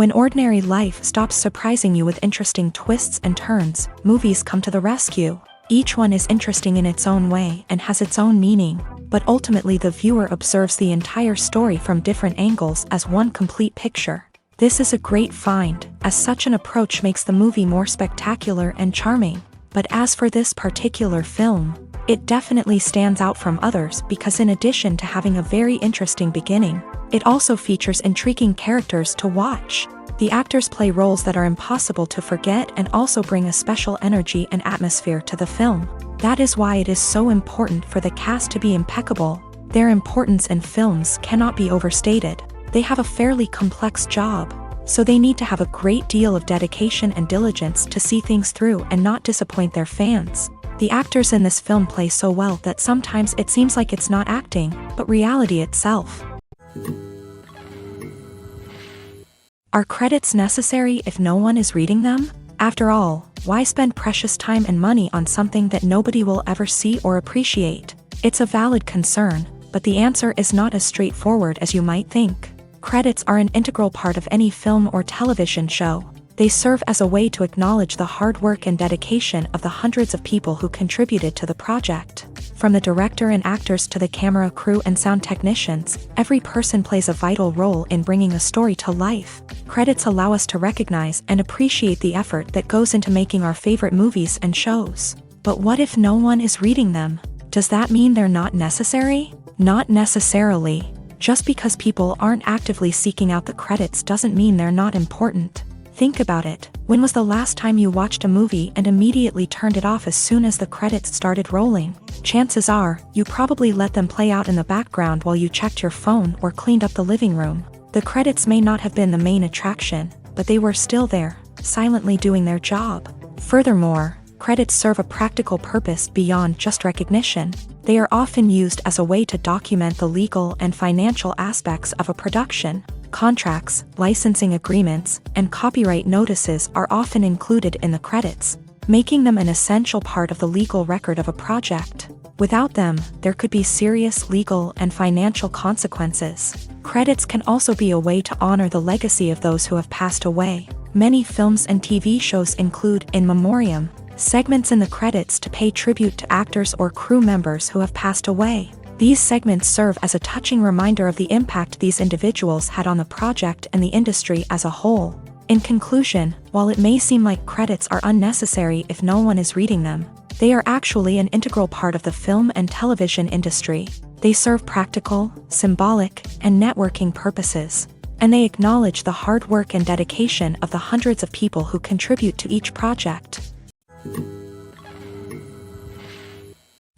When ordinary life stops surprising you with interesting twists and turns, movies come to the rescue. Each one is interesting in its own way and has its own meaning, but ultimately the viewer observes the entire story from different angles as one complete picture. This is a great find, as such an approach makes the movie more spectacular and charming. But as for this particular film, it definitely stands out from others because in addition to having a very interesting beginning, it also features intriguing characters to watch. The actors play roles that are impossible to forget and also bring a special energy and atmosphere to the film. That is why it is so important for the cast to be impeccable. Their importance in films cannot be overstated. They have a fairly complex job, so they need to have a great deal of dedication and diligence to see things through and not disappoint their fans. The actors in this film play so well that sometimes it seems like it's not acting, but reality itself. Are credits necessary if no one is reading them? After all, why spend precious time and money on something that nobody will ever see or appreciate? It's a valid concern, but the answer is not as straightforward as you might think. Credits are an integral part of any film or television show. They serve as a way to acknowledge the hard work and dedication of the hundreds of people who contributed to the project. From the director and actors to the camera crew and sound technicians, every person plays a vital role in bringing a story to life. Credits allow us to recognize and appreciate the effort that goes into making our favorite movies and shows. But what if no one is reading them? Does that mean they're not necessary? Not necessarily. Just because people aren't actively seeking out the credits doesn't mean they're not important. Think about it. When was the last time you watched a movie and immediately turned it off as soon as the credits started rolling? Chances are, you probably let them play out in the background while you checked your phone or cleaned up the living room. The credits may not have been the main attraction, but they were still there, silently doing their job. Furthermore, credits serve a practical purpose beyond just recognition. They are often used as a way to document the legal and financial aspects of a production. Contracts, licensing agreements, and copyright notices are often included in the credits, making them an essential part of the legal record of a project. Without them, there could be serious legal and financial consequences. Credits can also be a way to honor the legacy of those who have passed away. Many films and TV shows include in memoriam segments in the credits to pay tribute to actors or crew members who have passed away. These segments serve as a touching reminder of the impact these individuals had on the project and the industry as a whole. In conclusion, while it may seem like credits are unnecessary if no one is reading them, they are actually an integral part of the film and television industry. They serve practical, symbolic, and networking purposes, and they acknowledge the hard work and dedication of the hundreds of people who contribute to each project.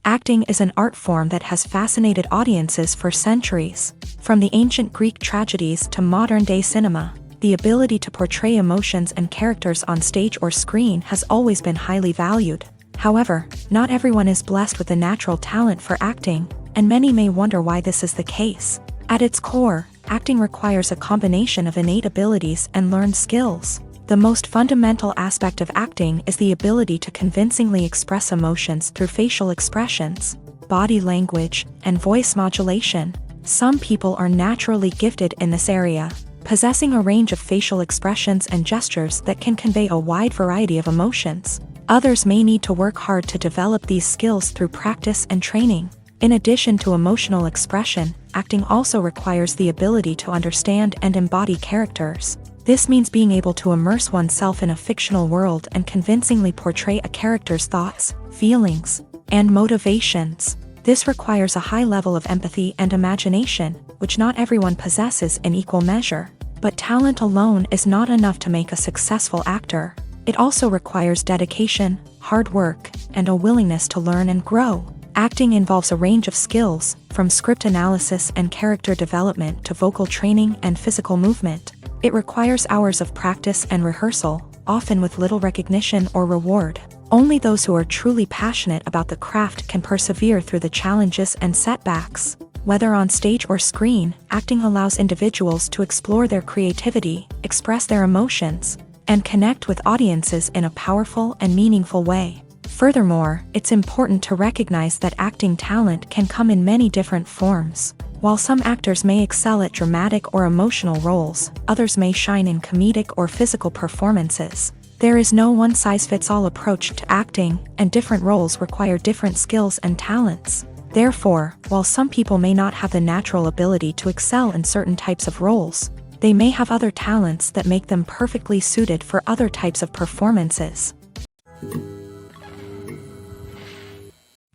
Acting is an art form that has fascinated audiences for centuries. From the ancient Greek tragedies to modern-day cinema, the ability to portray emotions and characters on stage or screen has always been highly valued. However, not everyone is blessed with the natural talent for acting, and many may wonder why this is the case. At its core, acting requires a combination of innate abilities and learned skills. The most fundamental aspect of acting is the ability to convincingly express emotions through facial expressions, body language, and voice modulation. Some people are naturally gifted in this area, possessing a range of facial expressions and gestures that can convey a wide variety of emotions. Others may need to work hard to develop these skills through practice and training. In addition to emotional expression, acting also requires the ability to understand and embody characters. This means being able to immerse oneself in a fictional world and convincingly portray a character's thoughts, feelings, and motivations. This requires a high level of empathy and imagination, which not everyone possesses in equal measure. But talent alone is not enough to make a successful actor. It also requires dedication, hard work, and a willingness to learn and grow. Acting involves a range of skills, from script analysis and character development to vocal training and physical movement. It requires hours of practice and rehearsal, often with little recognition or reward. Only those who are truly passionate about the craft can persevere through the challenges and setbacks. Whether on stage or screen, acting allows individuals to explore their creativity, express their emotions, and connect with audiences in a powerful and meaningful way. Furthermore, it's important to recognize that acting talent can come in many different forms. While some actors may excel at dramatic or emotional roles, others may shine in comedic or physical performances. There is no one-size-fits-all approach to acting, and different roles require different skills and talents. Therefore, while some people may not have the natural ability to excel in certain types of roles, they may have other talents that make them perfectly suited for other types of performances.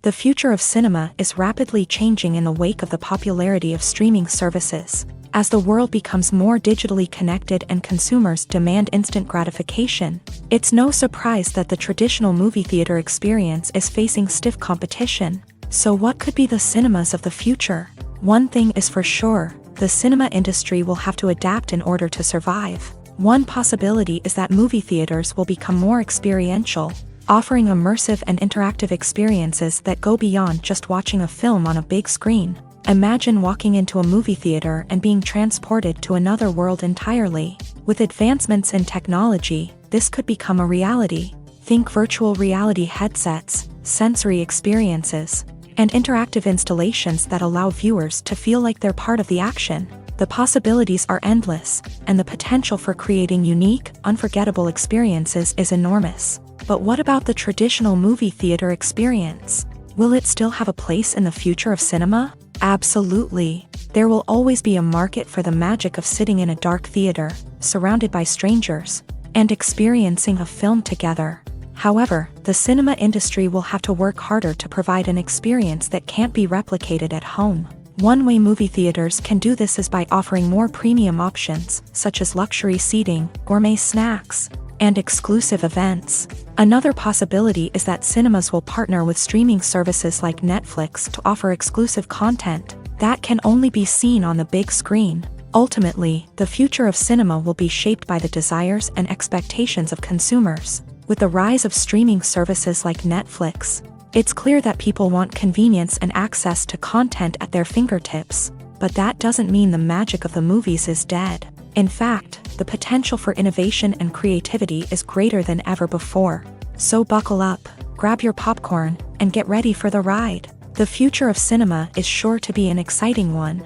The future of cinema is rapidly changing in the wake of the popularity of streaming services. As the world becomes more digitally connected and consumers demand instant gratification, it's no surprise that the traditional movie theater experience is facing stiff competition. So what could be the cinemas of the future? One thing is for sure, the cinema industry will have to adapt in order to survive. One possibility is that movie theaters will become more experiential, offering immersive and interactive experiences that go beyond just watching a film on a big screen. Imagine walking into a movie theater and being transported to another world entirely. With advancements in technology, this could become a reality. Think virtual reality headsets, sensory experiences, and interactive installations that allow viewers to feel like they're part of the action. The possibilities are endless, and the potential for creating unique, unforgettable experiences is enormous. But what about the traditional movie theater experience? Will it still have a place in the future of cinema? Absolutely. There will always be a market for the magic of sitting in a dark theater, surrounded by strangers, and experiencing a film together. However, the cinema industry will have to work harder to provide an experience that can't be replicated at home. One way movie theaters can do this is by offering more premium options, such as luxury seating, gourmet snacks, and exclusive events. Another possibility is that cinemas will partner with streaming services like Netflix to offer exclusive content that can only be seen on the big screen. Ultimately, the future of cinema will be shaped by the desires and expectations of consumers. With the rise of streaming services like Netflix, it's clear that people want convenience and access to content at their fingertips. But that doesn't mean the magic of the movies is dead. In fact, the potential for innovation and creativity is greater than ever before. So buckle up, grab your popcorn, and get ready for the ride. The future of cinema is sure to be an exciting one.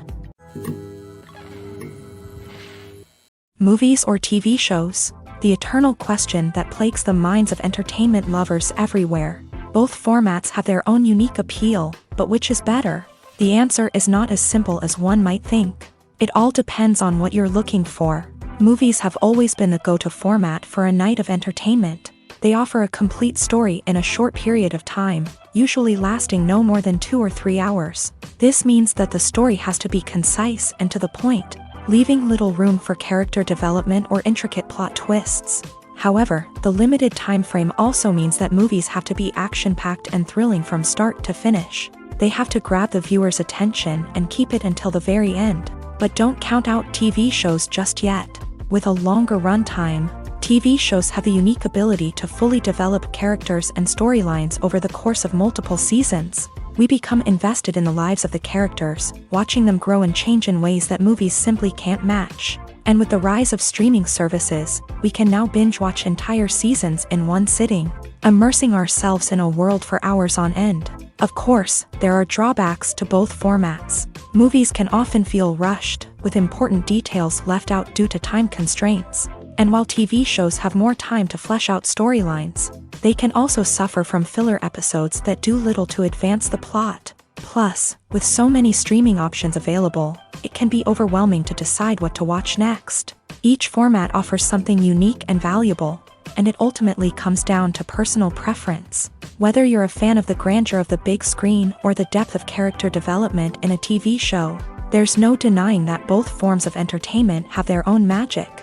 Movies or TV shows? The eternal question that plagues the minds of entertainment lovers everywhere. Both formats have their own unique appeal, but which is better? The answer is not as simple as one might think. It all depends on what you're looking for. Movies have always been the go-to format for a night of entertainment. They offer a complete story in a short period of time, usually lasting no more than 2 or 3 hours. This means that the story has to be concise and to the point, leaving little room for character development or intricate plot twists. However, the limited time frame also means that movies have to be action-packed and thrilling from start to finish. They have to grab the viewer's attention and keep it until the very end. But don't count out TV shows just yet. With a longer runtime, TV shows have the unique ability to fully develop characters and storylines over the course of multiple seasons. We become invested in the lives of the characters, watching them grow and change in ways that movies simply can't match. And with the rise of streaming services, we can now binge-watch entire seasons in one sitting, immersing ourselves in a world for hours on end. Of course, there are drawbacks to both formats. Movies can often feel rushed, with important details left out due to time constraints. And while TV shows have more time to flesh out storylines, they can also suffer from filler episodes that do little to advance the plot. Plus, with so many streaming options available, it can be overwhelming to decide what to watch next. Each format offers something unique and valuable, and it ultimately comes down to personal preference. Whether you're a fan of the grandeur of the big screen or the depth of character development in a TV show, there's no denying that both forms of entertainment have their own magic.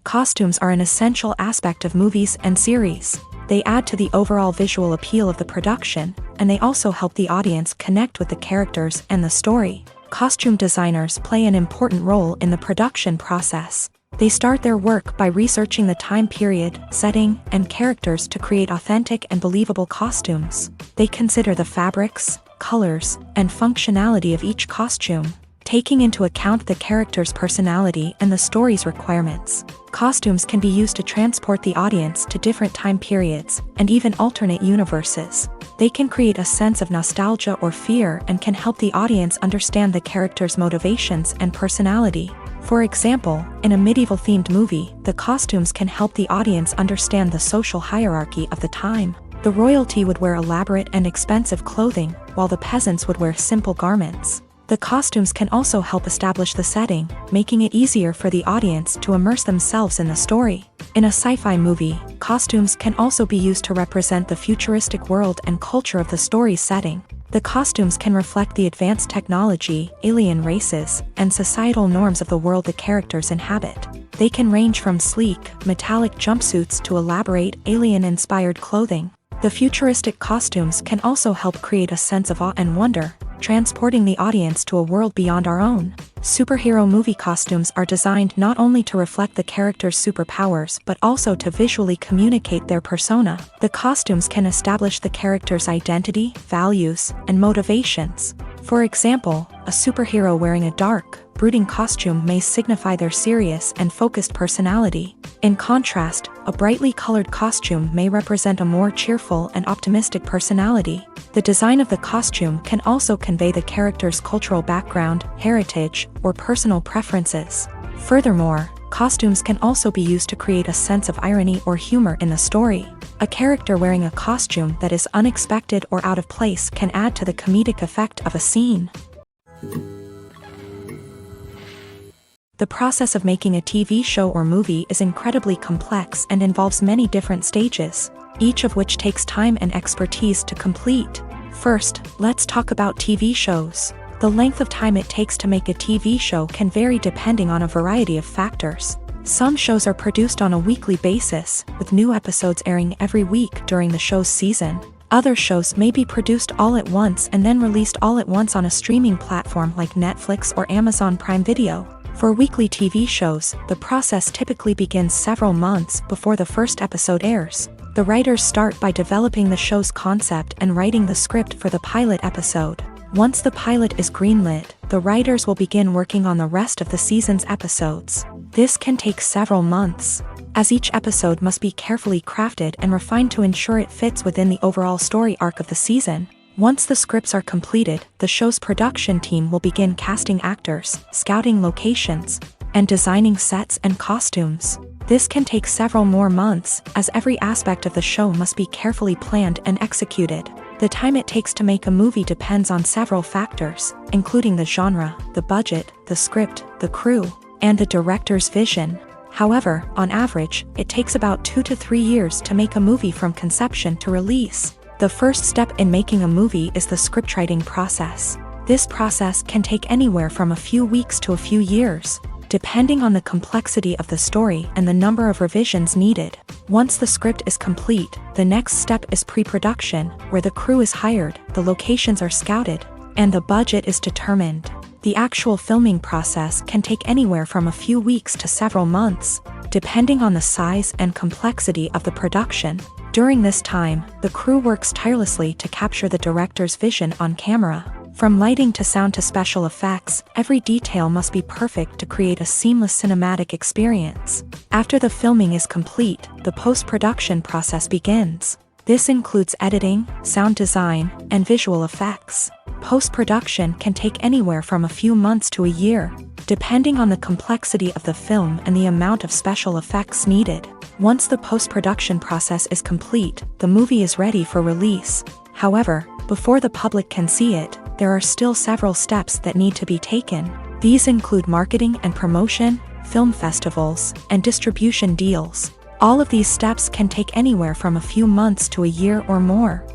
Costumes are an essential aspect of movies and series. They add to the overall visual appeal of the production, and they also help the audience connect with the characters and the story. Costume designers play an important role in the production process. They start their work by researching the time period, setting, and characters to create authentic and believable costumes. They consider the fabrics, colors, and functionality of each costume, taking into account the character's personality and the story's requirements. Costumes can be used to transport the audience to different time periods and even alternate universes. They can create a sense of nostalgia or fear and can help the audience understand the character's motivations and personality. For example, in a medieval-themed movie, the costumes can help the audience understand the social hierarchy of the time. The royalty would wear elaborate and expensive clothing, while the peasants would wear simple garments. The costumes can also help establish the setting, making it easier for the audience to immerse themselves in the story. In a sci-fi movie, costumes can also be used to represent the futuristic world and culture of the story's setting. The costumes can reflect the advanced technology, alien races, and societal norms of the world the characters inhabit. They can range from sleek, metallic jumpsuits to elaborate, alien-inspired clothing. The futuristic costumes can also help create a sense of awe and wonder, transporting the audience to a world beyond our own. Superhero movie costumes are designed not only to reflect the character's superpowers but also to visually communicate their persona. The costumes can establish the character's identity, values, and motivations. For example, a superhero wearing a dark, brooding costume may signify their serious and focused personality. In contrast, a brightly colored costume may represent a more cheerful and optimistic personality. The design of the costume can also convey the character's cultural background, heritage, or personal preferences. Furthermore, costumes can also be used to create a sense of irony or humor in the story. A character wearing a costume that is unexpected or out of place can add to the comedic effect of a scene. The process of making a TV show or movie is incredibly complex and involves many different stages, each of which takes time and expertise to complete. First, let's talk about TV shows. The length of time it takes to make a TV show can vary depending on a variety of factors. Some shows are produced on a weekly basis, with new episodes airing every week during the show's season. Other shows may be produced all at once and then released all at once on a streaming platform like Netflix or Amazon Prime Video. For weekly TV shows, the process typically begins several months before the first episode airs. The writers start by developing the show's concept and writing the script for the pilot episode. Once the pilot is greenlit, the writers will begin working on the rest of the season's episodes. This can take several months, as each episode must be carefully crafted and refined to ensure it fits within the overall story arc of the season. Once the scripts are completed, the show's production team will begin casting actors, scouting locations, and designing sets and costumes. This can take several more months, as every aspect of the show must be carefully planned and executed. The time it takes to make a movie depends on several factors, including the genre, the budget, the script, the crew, and the director's vision. However, on average, it takes about 2 to 3 years to make a movie from conception to release. The first step in making a movie is the scriptwriting process. This process can take anywhere from a few weeks to a few years, depending on the complexity of the story and the number of revisions needed. Once the script is complete, the next step is pre-production, where the crew is hired, the locations are scouted, and the budget is determined. The actual filming process can take anywhere from a few weeks to several months, depending on the size and complexity of the production. During this time, the crew works tirelessly to capture the director's vision on camera. From lighting to sound to special effects, every detail must be perfect to create a seamless cinematic experience. After the filming is complete, the post-production process begins. This includes editing, sound design, and visual effects. Post-production can take anywhere from a few months to a year, depending on the complexity of the film and the amount of special effects needed. Once the post-production process is complete, the movie is ready for release. However, before the public can see it, there are still several steps that need to be taken. These include marketing and promotion, film festivals, and distribution deals. All of these steps can take anywhere from a few months to a year or more.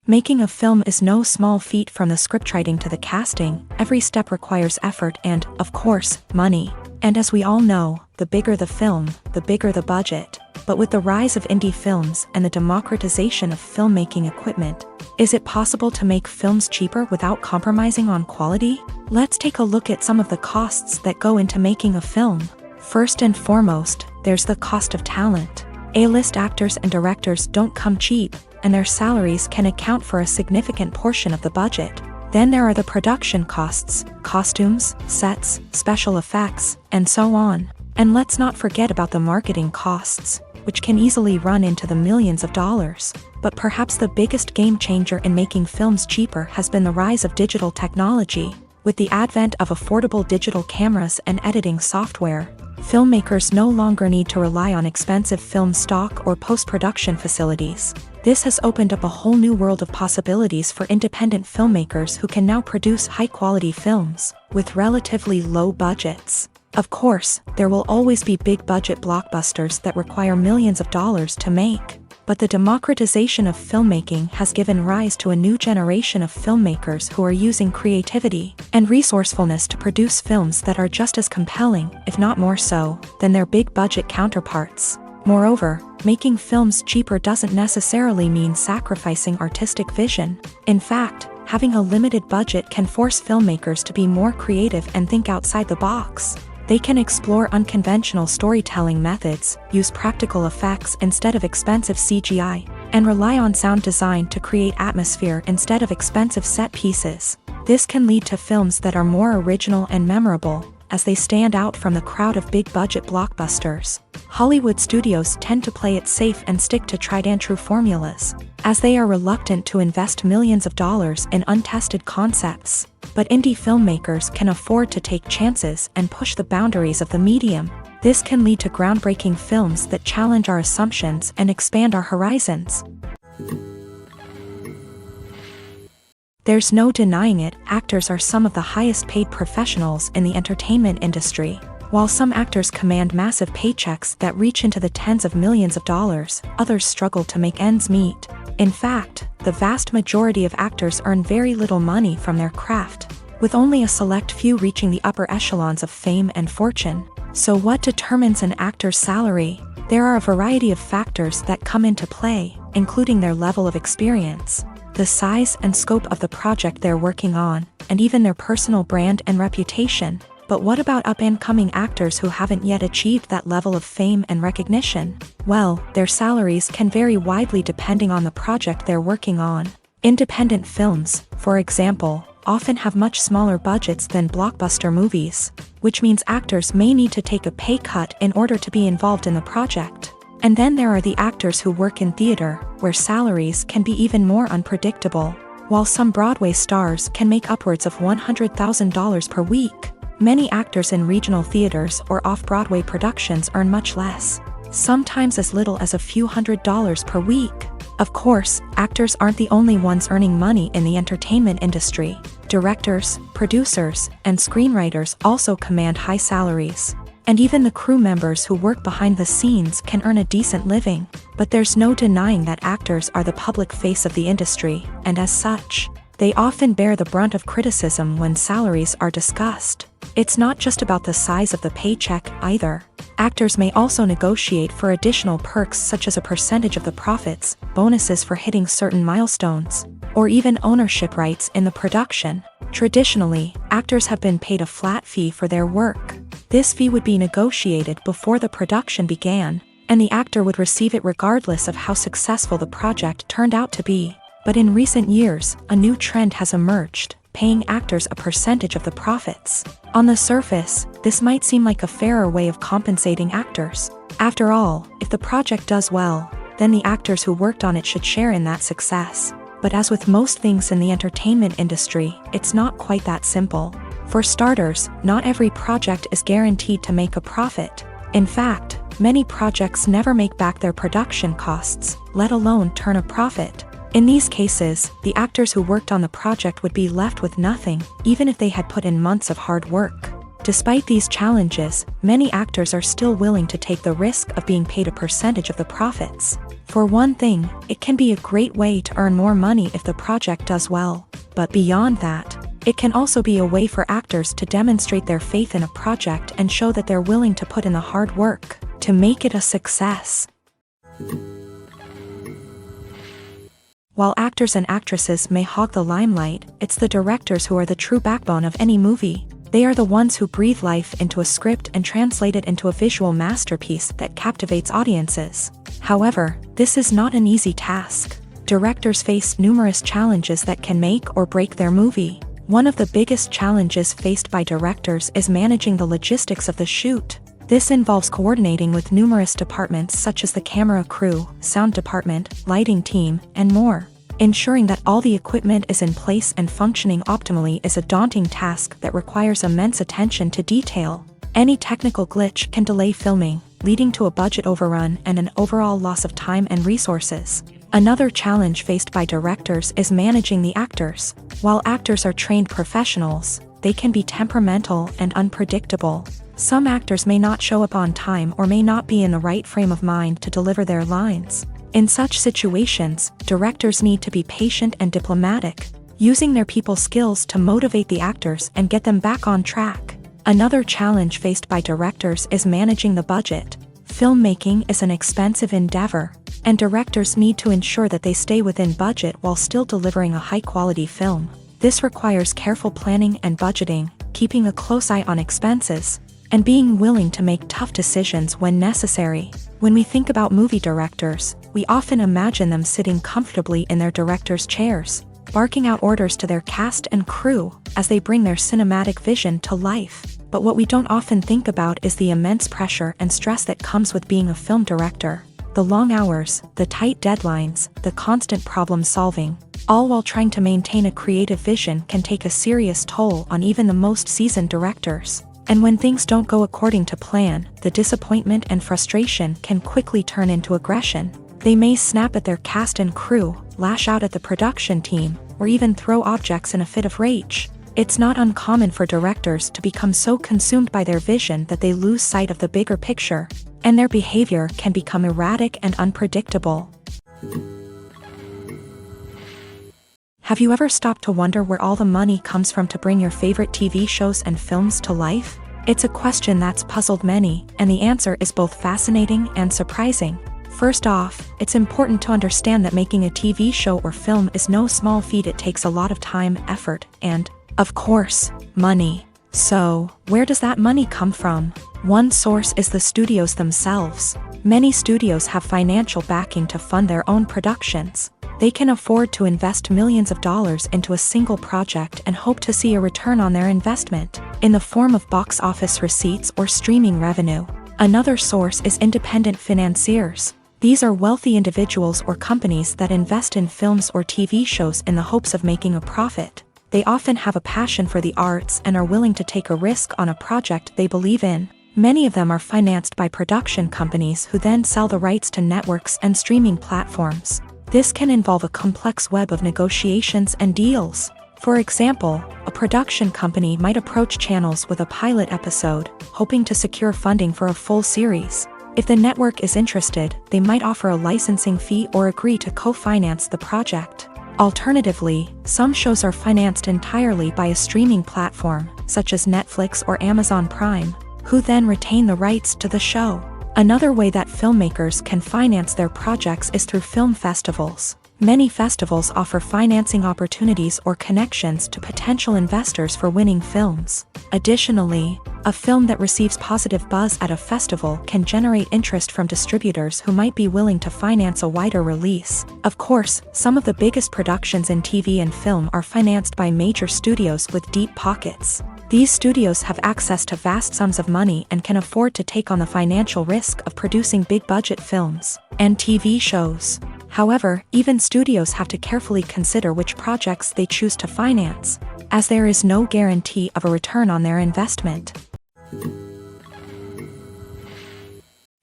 Making a film is no small feat. From the scriptwriting to the casting, every step requires effort and, of course, money. And as we all know, the bigger the film, the bigger the budget. But with the rise of indie films and the democratization of filmmaking equipment, is it possible to make films cheaper without compromising on quality? Let's take a look at some of the costs that go into making a film. First and foremost, there's the cost of talent. A-list actors and directors don't come cheap, and their salaries can account for a significant portion of the budget. Then there are the production costs, costumes, sets, special effects, and so on. And let's not forget about the marketing costs, which can easily run into the millions of dollars. But perhaps the biggest game changer in making films cheaper has been the rise of digital technology. With the advent of affordable digital cameras and editing software, filmmakers no longer need to rely on expensive film stock or post-production facilities. This has opened up a whole new world of possibilities for independent filmmakers who can now produce high-quality films with relatively low budgets. Of course, there will always be big-budget blockbusters that require millions of dollars to make. But the democratization of filmmaking has given rise to a new generation of filmmakers who are using creativity and resourcefulness to produce films that are just as compelling, if not more so, than their big-budget counterparts. Moreover, making films cheaper doesn't necessarily mean sacrificing artistic vision. In fact, having a limited budget can force filmmakers to be more creative and think outside the box. They can explore unconventional storytelling methods, use practical effects instead of expensive CGI, and rely on sound design to create atmosphere instead of expensive set pieces. This can lead to films that are more original and memorable, as they stand out from the crowd of big-budget blockbusters. Hollywood studios tend to play it safe and stick to tried-and-true formulas, as they are reluctant to invest millions of dollars in untested concepts. But indie filmmakers can afford to take chances and push the boundaries of the medium. This can lead to groundbreaking films that challenge our assumptions and expand our horizons. There's no denying it, actors are some of the highest paid professionals in the entertainment industry. While some actors command massive paychecks that reach into the tens of millions of dollars, others struggle to make ends meet. In fact, the vast majority of actors earn very little money from their craft, with only a select few reaching the upper echelons of fame and fortune. So what determines an actor's salary? There are a variety of factors that come into play, including their level of experience, the size and scope of the project they're working on, and even their personal brand and reputation. But what about up-and-coming actors who haven't yet achieved that level of fame and recognition? Well, their salaries can vary widely depending on the project they're working on. Independent films, for example, often have much smaller budgets than blockbuster movies, which means actors may need to take a pay cut in order to be involved in the project. And then there are the actors who work in theater, where salaries can be even more unpredictable. While some Broadway stars can make upwards of $100,000 per week, many actors in regional theaters or off-Broadway productions earn much less, sometimes as little as a few $100s per week. Of course, actors aren't the only ones earning money in the entertainment industry. Directors, producers, and screenwriters also command high salaries. And even the crew members who work behind the scenes can earn a decent living. But there's no denying that actors are the public face of the industry, and as such, they often bear the brunt of criticism when salaries are discussed. It's not just about the size of the paycheck, either. Actors may also negotiate for additional perks such as a percentage of the profits, bonuses for hitting certain milestones, or even ownership rights in the production. Traditionally, actors have been paid a flat fee for their work. This fee would be negotiated before the production began, and the actor would receive it regardless of how successful the project turned out to be. But in recent years, a new trend has emerged, paying actors a percentage of the profits. On the surface, this might seem like a fairer way of compensating actors. After all, if the project does well, then the actors who worked on it should share in that success. But as with most things in the entertainment industry, it's not quite that simple. For starters, not every project is guaranteed to make a profit. In fact, many projects never make back their production costs, let alone turn a profit. In these cases, the actors who worked on the project would be left with nothing, even if they had put in months of hard work. Despite these challenges, many actors are still willing to take the risk of being paid a percentage of the profits. For one thing, it can be a great way to earn more money if the project does well. But beyond that, it can also be a way for actors to demonstrate their faith in a project and show that they're willing to put in the hard work to make it a success. While actors and actresses may hog the limelight, it's the directors who are the true backbone of any movie. They are the ones who breathe life into a script and translate it into a visual masterpiece that captivates audiences. However, this is not an easy task. Directors face numerous challenges that can make or break their movie. One of the biggest challenges faced by directors is managing the logistics of the shoot. This involves coordinating with numerous departments such as the camera crew, sound department, lighting team, and more. Ensuring that all the equipment is in place and functioning optimally is a daunting task that requires immense attention to detail. Any technical glitch can delay filming, leading to a budget overrun and an overall loss of time and resources. Another challenge faced by directors is managing the actors. While actors are trained professionals, they can be temperamental and unpredictable. Some actors may not show up on time or may not be in the right frame of mind to deliver their lines. In such situations, directors need to be patient and diplomatic, using their people skills to motivate the actors and get them back on track. Another challenge faced by directors is managing the budget. Filmmaking is an expensive endeavor, and directors need to ensure that they stay within budget while still delivering a high-quality film. This requires careful planning and budgeting, keeping a close eye on expenses, and being willing to make tough decisions when necessary. When we think about movie directors, we often imagine them sitting comfortably in their director's chairs, barking out orders to their cast and crew as they bring their cinematic vision to life. But what we don't often think about is the immense pressure and stress that comes with being a film director. The long hours, the tight deadlines, the constant problem solving, all while trying to maintain a creative vision can take a serious toll on even the most seasoned directors. And when things don't go according to plan, the disappointment and frustration can quickly turn into aggression. They may snap at their cast and crew, lash out at the production team, or even throw objects in a fit of rage. It's not uncommon for directors to become so consumed by their vision that they lose sight of the bigger picture, and their behavior can become erratic and unpredictable. Have you ever stopped to wonder where all the money comes from to bring your favorite TV shows and films to life? It's a question that's puzzled many, and the answer is both fascinating and surprising. First off, it's important to understand that making a TV show or film is no small feat. It takes a lot of time, effort, and, of course, money. So, where does that money come from? One source is the studios themselves. Many studios have financial backing to fund their own productions. They can afford to invest millions of dollars into a single project and hope to see a return on their investment, in the form of box office receipts or streaming revenue. Another source is independent financiers. These are wealthy individuals or companies that invest in films or TV shows in the hopes of making a profit. They often have a passion for the arts and are willing to take a risk on a project they believe in. Many of them are financed by production companies who then sell the rights to networks and streaming platforms. This can involve a complex web of negotiations and deals. For example, a production company might approach channels with a pilot episode, hoping to secure funding for a full series. If the network is interested, they might offer a licensing fee or agree to co-finance the project. Alternatively, some shows are financed entirely by a streaming platform, such as Netflix or Amazon Prime, who then retain the rights to the show. Another way that filmmakers can finance their projects is through film festivals. Many festivals offer financing opportunities or connections to potential investors for winning films. Additionally, a film that receives positive buzz at a festival can generate interest from distributors who might be willing to finance a wider release. Of course, some of the biggest productions in TV and film are financed by major studios with deep pockets. These studios have access to vast sums of money and can afford to take on the financial risk of producing big-budget films and TV shows. However, even studios have to carefully consider which projects they choose to finance, as there is no guarantee of a return on their investment.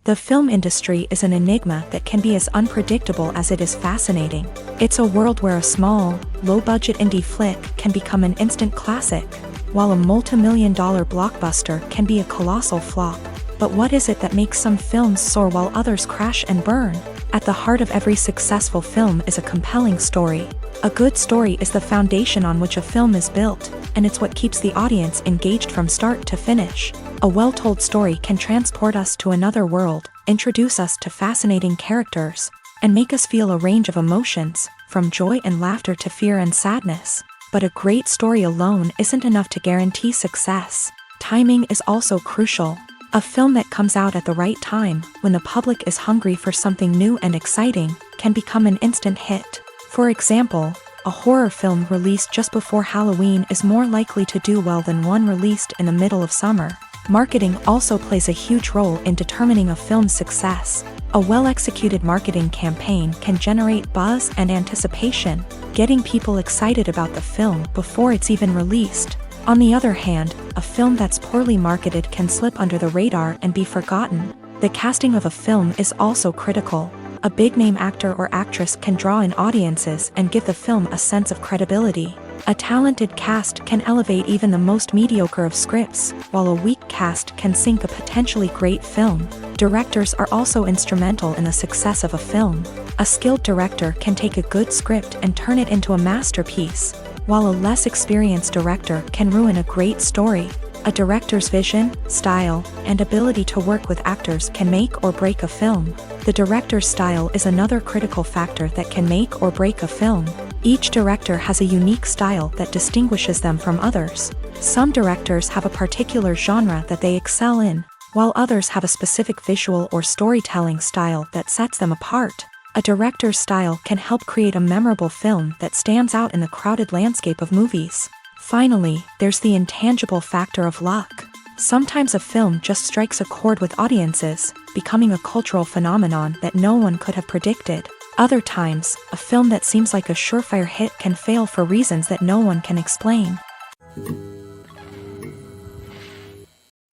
The film industry is an enigma that can be as unpredictable as it is fascinating. It's a world where a small, low-budget indie flick can become an instant classic, while a multi-million-dollar blockbuster can be a colossal flop. But what is it that makes some films soar while others crash and burn? At the heart of every successful film is a compelling story. A good story is the foundation on which a film is built, and it's what keeps the audience engaged from start to finish. A well-told story can transport us to another world, introduce us to fascinating characters, and make us feel a range of emotions, from joy and laughter to fear and sadness. But a great story alone isn't enough to guarantee success. Timing is also crucial. A film that comes out at the right time, when the public is hungry for something new and exciting, can become an instant hit. For example, a horror film released just before Halloween is more likely to do well than one released in the middle of summer. Marketing also plays a huge role in determining a film's success. A well-executed marketing campaign can generate buzz and anticipation, getting people excited about the film before it's even released. On the other hand, a film that's poorly marketed can slip under the radar and be forgotten. The casting of a film is also critical. A big-name actor or actress can draw in audiences and give the film a sense of credibility. A talented cast can elevate even the most mediocre of scripts, while a weak cast can sink a potentially great film. Directors are also instrumental in the success of a film. A skilled director can take a good script and turn it into a masterpiece, while a less experienced director can ruin a great story. A director's vision, style, and ability to work with actors can make or break a film. The director's style is another critical factor that can make or break a film. Each director has a unique style that distinguishes them from others. Some directors have a particular genre that they excel in, while others have a specific visual or storytelling style that sets them apart. A director's style can help create a memorable film that stands out in the crowded landscape of movies. Finally, there's the intangible factor of luck. Sometimes a film just strikes a chord with audiences, becoming a cultural phenomenon that no one could have predicted. Other times, a film that seems like a surefire hit can fail for reasons that no one can explain.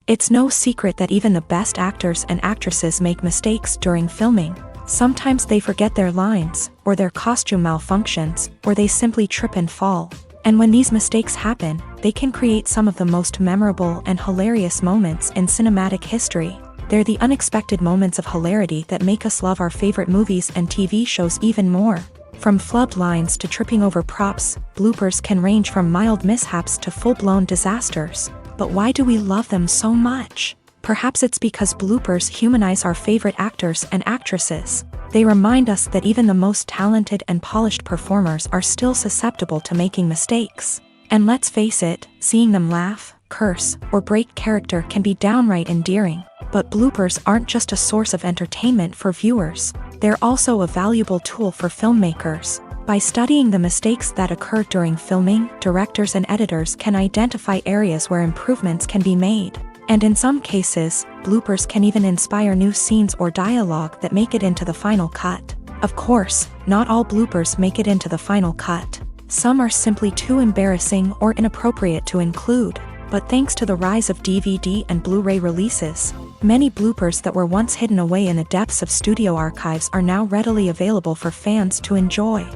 It's no secret that even the best actors and actresses make mistakes during filming. Sometimes they forget their lines, or their costume malfunctions, or they simply trip and fall. And when these mistakes happen, they can create some of the most memorable and hilarious moments in cinematic history. They're the unexpected moments of hilarity that make us love our favorite movies and TV shows even more. From flubbed lines to tripping over props, bloopers can range from mild mishaps to full-blown disasters. But why do we love them so much? Perhaps it's because bloopers humanize our favorite actors and actresses. They remind us that even the most talented and polished performers are still susceptible to making mistakes. And let's face it, seeing them laugh, curse, or break character can be downright endearing. But bloopers aren't just a source of entertainment for viewers. They're also a valuable tool for filmmakers. By studying the mistakes that occur during filming, directors and editors can identify areas where improvements can be made. And in some cases, bloopers can even inspire new scenes or dialogue that make it into the final cut. Of course, not all bloopers make it into the final cut. Some are simply too embarrassing or inappropriate to include. But thanks to the rise of DVD and Blu-ray releases, many bloopers that were once hidden away in the depths of studio archives are now readily available for fans to enjoy.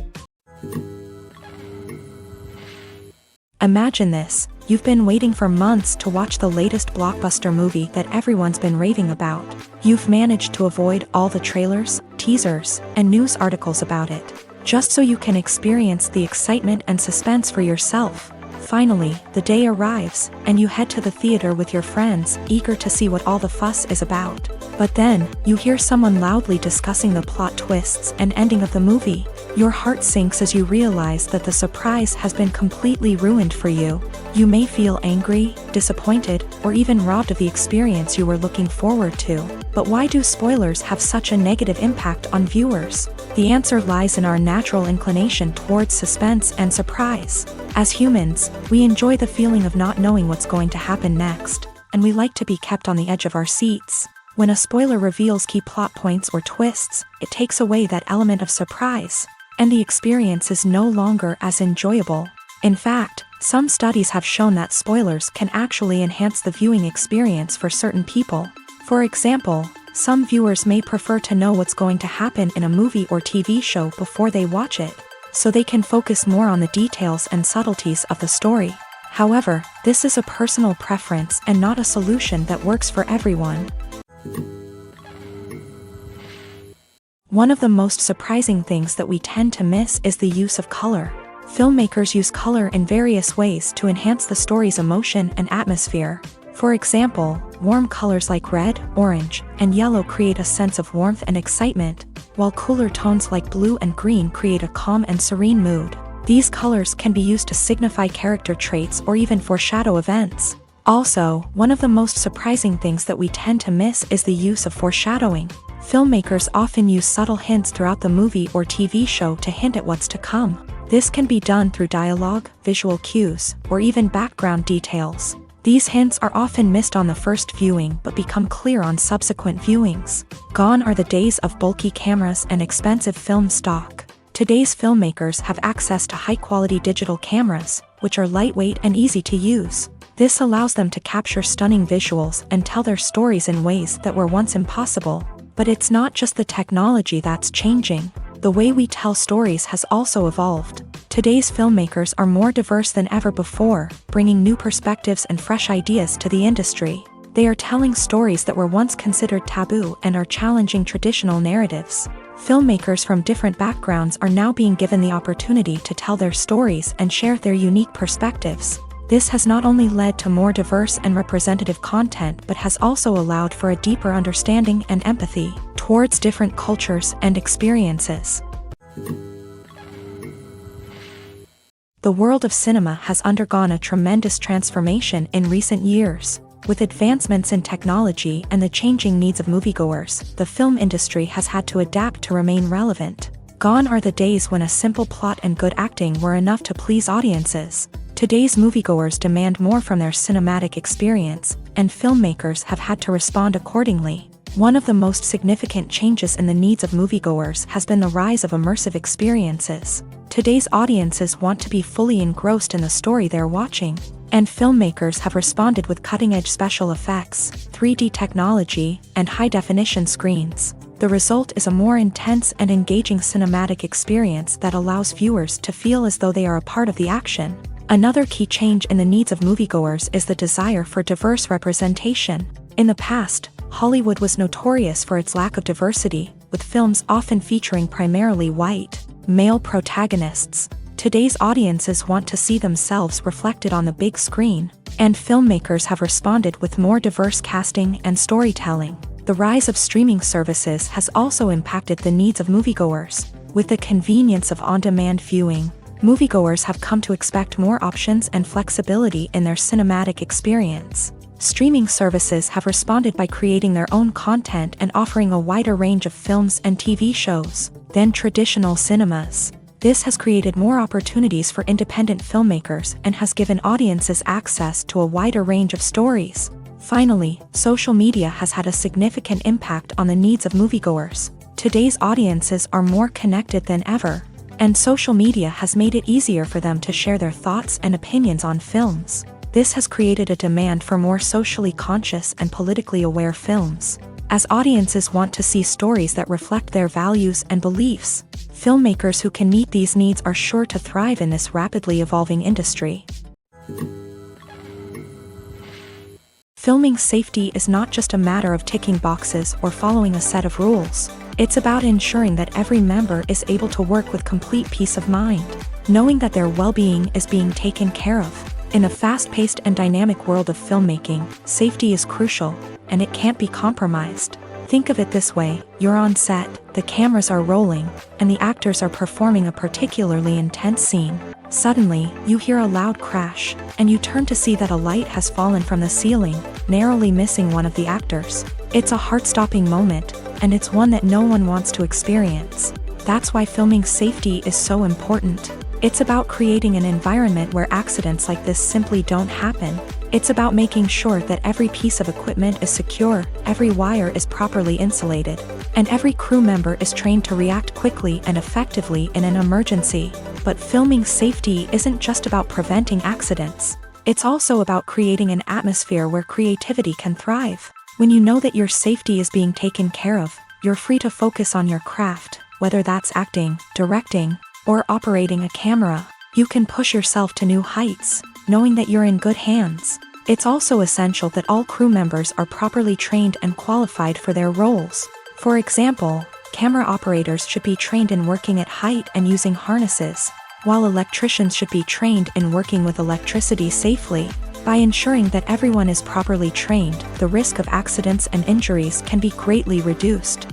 Imagine this. You've been waiting for months to watch the latest blockbuster movie that everyone's been raving about. You've managed to avoid all the trailers, teasers, and news articles about it, just so you can experience the excitement and suspense for yourself. Finally, the day arrives, and you head to the theater with your friends, eager to see what all the fuss is about. But then, you hear someone loudly discussing the plot twists and ending of the movie. Your heart sinks as you realize that the surprise has been completely ruined for you. You may feel angry, disappointed, or even robbed of the experience you were looking forward to. But why do spoilers have such a negative impact on viewers? The answer lies in our natural inclination towards suspense and surprise. As humans, we enjoy the feeling of not knowing what's going to happen next, and we like to be kept on the edge of our seats. When a spoiler reveals key plot points or twists, it takes away that element of surprise, and the experience is no longer as enjoyable. In fact, some studies have shown that spoilers can actually enhance the viewing experience for certain people. For example, Some viewers may prefer to know what's going to happen in a movie or TV show before they watch it, so they can focus more on the details and subtleties of the story. However, this is a personal preference and not a solution that works for everyone. One of the most surprising things that we tend to miss is the use of color. Filmmakers use color in various ways to enhance the story's emotion and atmosphere. For example, warm colors like red, orange, and yellow create a sense of warmth and excitement, while cooler tones like blue and green create a calm and serene mood. These colors can be used to signify character traits or even foreshadow events. Also, one of the most surprising things that we tend to miss is the use of foreshadowing. Filmmakers often use subtle hints throughout the movie or TV show to hint at what's to come. This can be done through dialogue, visual cues, or even background details. These hints are often missed on the first viewing but become clear on subsequent viewings. Gone are the days of bulky cameras and expensive film stock. Today's filmmakers have access to high-quality digital cameras, which are lightweight and easy to use. This allows them to capture stunning visuals and tell their stories in ways that were once impossible. But it's not just the technology that's changing. The way we tell stories has also evolved. Today's filmmakers are more diverse than ever before, bringing new perspectives and fresh ideas to the industry. They are telling stories that were once considered taboo and are challenging traditional narratives. Filmmakers from different backgrounds are now being given the opportunity to tell their stories and share their unique perspectives. This has not only led to more diverse and representative content but has also allowed for a deeper understanding and empathy towards different cultures and experiences. The world of cinema has undergone a tremendous transformation in recent years. With advancements in technology and the changing needs of moviegoers, the film industry has had to adapt to remain relevant. Gone are the days when a simple plot and good acting were enough to please audiences. Today's moviegoers demand more from their cinematic experience, and filmmakers have had to respond accordingly. One of the most significant changes in the needs of moviegoers has been the rise of immersive experiences. Today's audiences want to be fully engrossed in the story they're watching, and filmmakers have responded with cutting-edge special effects, 3D technology, and high-definition screens. The result is a more intense and engaging cinematic experience that allows viewers to feel as though they are a part of the action. Another key change in the needs of moviegoers is the desire for diverse representation. In the past, Hollywood was notorious for its lack of diversity, with films often featuring primarily white, male protagonists. Today's audiences want to see themselves reflected on the big screen, and filmmakers have responded with more diverse casting and storytelling. The rise of streaming services has also impacted the needs of moviegoers. With the convenience of on-demand viewing, moviegoers have come to expect more options and flexibility in their cinematic experience. Streaming services have responded by creating their own content and offering a wider range of films and TV shows than traditional cinemas. This has created more opportunities for independent filmmakers and has given audiences access to a wider range of stories. Finally, social media has had a significant impact on the needs of moviegoers. Today's audiences are more connected than ever, and social media has made it easier for them to share their thoughts and opinions on films. This has created a demand for more socially conscious and politically aware films. As audiences want to see stories that reflect their values and beliefs, filmmakers who can meet these needs are sure to thrive in this rapidly evolving industry. Filming safety is not just a matter of ticking boxes or following a set of rules. It's about ensuring that every member is able to work with complete peace of mind, knowing that their well-being is being taken care of. In a fast-paced and dynamic world of filmmaking, safety is crucial, and it can't be compromised. Think of it this way: you're on set, the cameras are rolling, and the actors are performing a particularly intense scene. Suddenly, you hear a loud crash, and you turn to see that a light has fallen from the ceiling, narrowly missing one of the actors. It's a heart-stopping moment, and it's one that no one wants to experience. That's why filming safety is so important. It's about creating an environment where accidents like this simply don't happen. It's about making sure that every piece of equipment is secure, every wire is properly insulated, and every crew member is trained to react quickly and effectively in an emergency. But filming safety isn't just about preventing accidents. It's also about creating an atmosphere where creativity can thrive. When you know that your safety is being taken care of, you're free to focus on your craft, whether that's acting, directing, or operating a camera. You can push yourself to new heights, knowing that you're in good hands. It's also essential that all crew members are properly trained and qualified for their roles. For example, camera operators should be trained in working at height and using harnesses, while electricians should be trained in working with electricity safely. By ensuring that everyone is properly trained, the risk of accidents and injuries can be greatly reduced.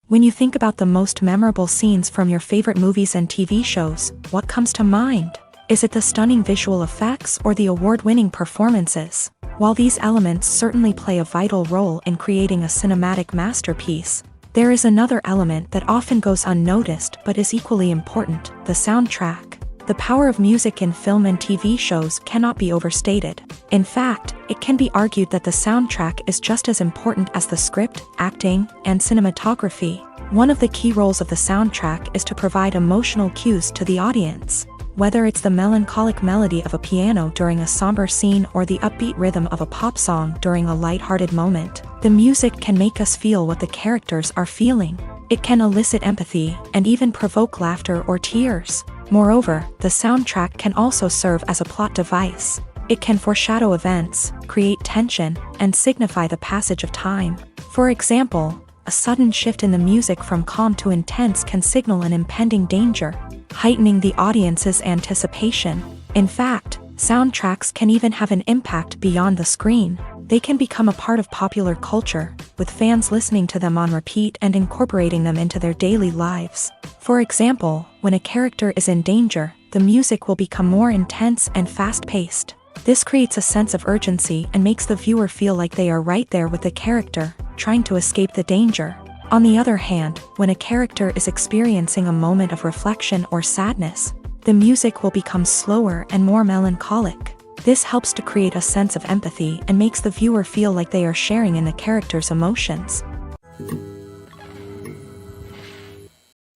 When you think about the most memorable scenes from your favorite movies and TV shows, what comes to mind? Is it the stunning visual effects or the award-winning performances? While these elements certainly play a vital role in creating a cinematic masterpiece, there is another element that often goes unnoticed but is equally important: the soundtrack. The power of music in film and TV shows cannot be overstated. In fact, it can be argued that the soundtrack is just as important as the script, acting, and cinematography. One of the key roles of the soundtrack is to provide emotional cues to the audience. Whether it's the melancholic melody of a piano during a somber scene or the upbeat rhythm of a pop song during a lighthearted moment, the music can make us feel what the characters are feeling. It can elicit empathy and even provoke laughter or tears. Moreover, the soundtrack can also serve as a plot device. It can foreshadow events, create tension, and signify the passage of time. For example, a sudden shift in the music from calm to intense can signal an impending danger, heightening the audience's anticipation. In fact, soundtracks can even have an impact beyond the screen. They can become a part of popular culture, with fans listening to them on repeat and incorporating them into their daily lives. For example, when a character is in danger, the music will become more intense and fast-paced. This creates a sense of urgency and makes the viewer feel like they are right there with the character, trying to escape the danger. On the other hand, when a character is experiencing a moment of reflection or sadness, the music will become slower and more melancholic. This helps to create a sense of empathy and makes the viewer feel like they are sharing in the character's emotions.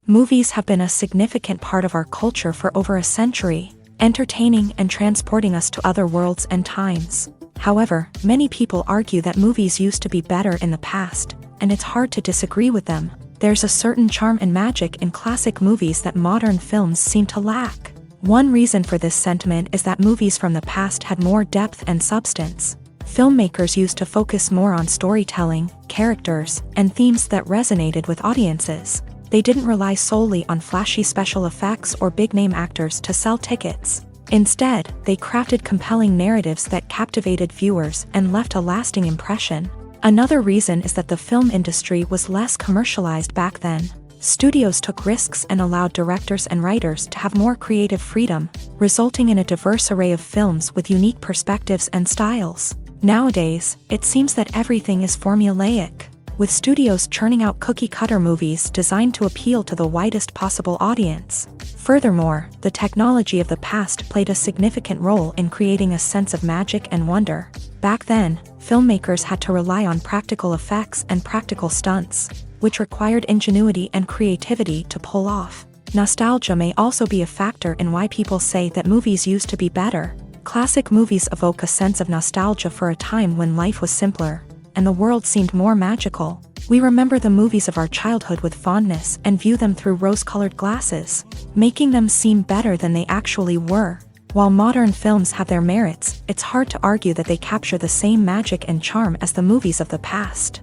Movies have been a significant part of our culture for over a century, entertaining and transporting us to other worlds and times. However, many people argue that movies used to be better in the past, and it's hard to disagree with them. There's a certain charm and magic in classic movies that modern films seem to lack. One reason for this sentiment is that movies from the past had more depth and substance. Filmmakers used to focus more on storytelling, characters, and themes that resonated with audiences. They didn't rely solely on flashy special effects or big-name actors to sell tickets. Instead, they crafted compelling narratives that captivated viewers and left a lasting impression. Another reason is that the film industry was less commercialized back then. Studios took risks and allowed directors and writers to have more creative freedom, resulting in a diverse array of films with unique perspectives and styles. Nowadays, it seems that everything is formulaic, with studios churning out cookie-cutter movies designed to appeal to the widest possible audience. Furthermore, the technology of the past played a significant role in creating a sense of magic and wonder. Back then, filmmakers had to rely on practical effects and practical stunts, which required ingenuity and creativity to pull off. Nostalgia may also be a factor in why people say that movies used to be better. Classic movies evoke a sense of nostalgia for a time when life was simpler, and the world seemed more magical. We remember the movies of our childhood with fondness and view them through rose-colored glasses, making them seem better than they actually were. While modern films have their merits, it's hard to argue that they capture the same magic and charm as the movies of the past.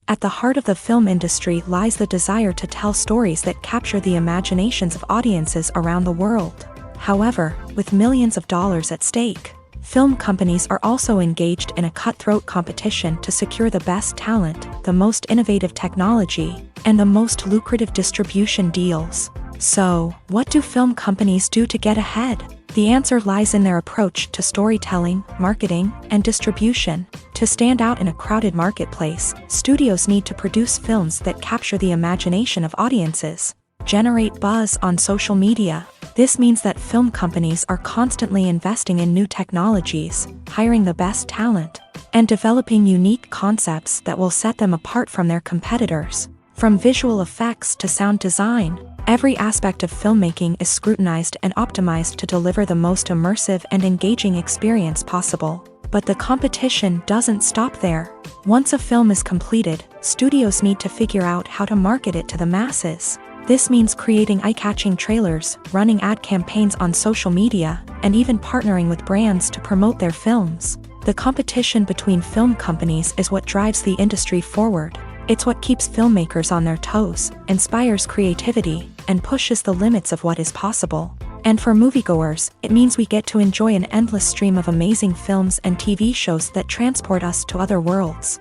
At the heart of the film industry lies the desire to tell stories that capture the imaginations of audiences around the world. However, with millions of dollars at stake, film companies are also engaged in a cutthroat competition to secure the best talent, the most innovative technology, and the most lucrative distribution deals. So, what do film companies do to get ahead? The answer lies in their approach to storytelling, marketing, and distribution. To stand out in a crowded marketplace, studios need to produce films that capture the imagination of audiences, generate buzz on social media. This means that film companies are constantly investing in new technologies, hiring the best talent, and developing unique concepts that will set them apart from their competitors. From visual effects to sound design, Every aspect of filmmaking is scrutinized and optimized to deliver the most immersive and engaging experience possible. But the competition doesn't stop there. Once a film is completed, studios need to figure out how to market it to the masses. This means creating eye-catching trailers, running ad campaigns on social media, and even partnering with brands to promote their films. The competition between film companies is what drives the industry forward. It's what keeps filmmakers on their toes, inspires creativity, and pushes the limits of what is possible. And for moviegoers, it means we get to enjoy an endless stream of amazing films and TV shows that transport us to other worlds.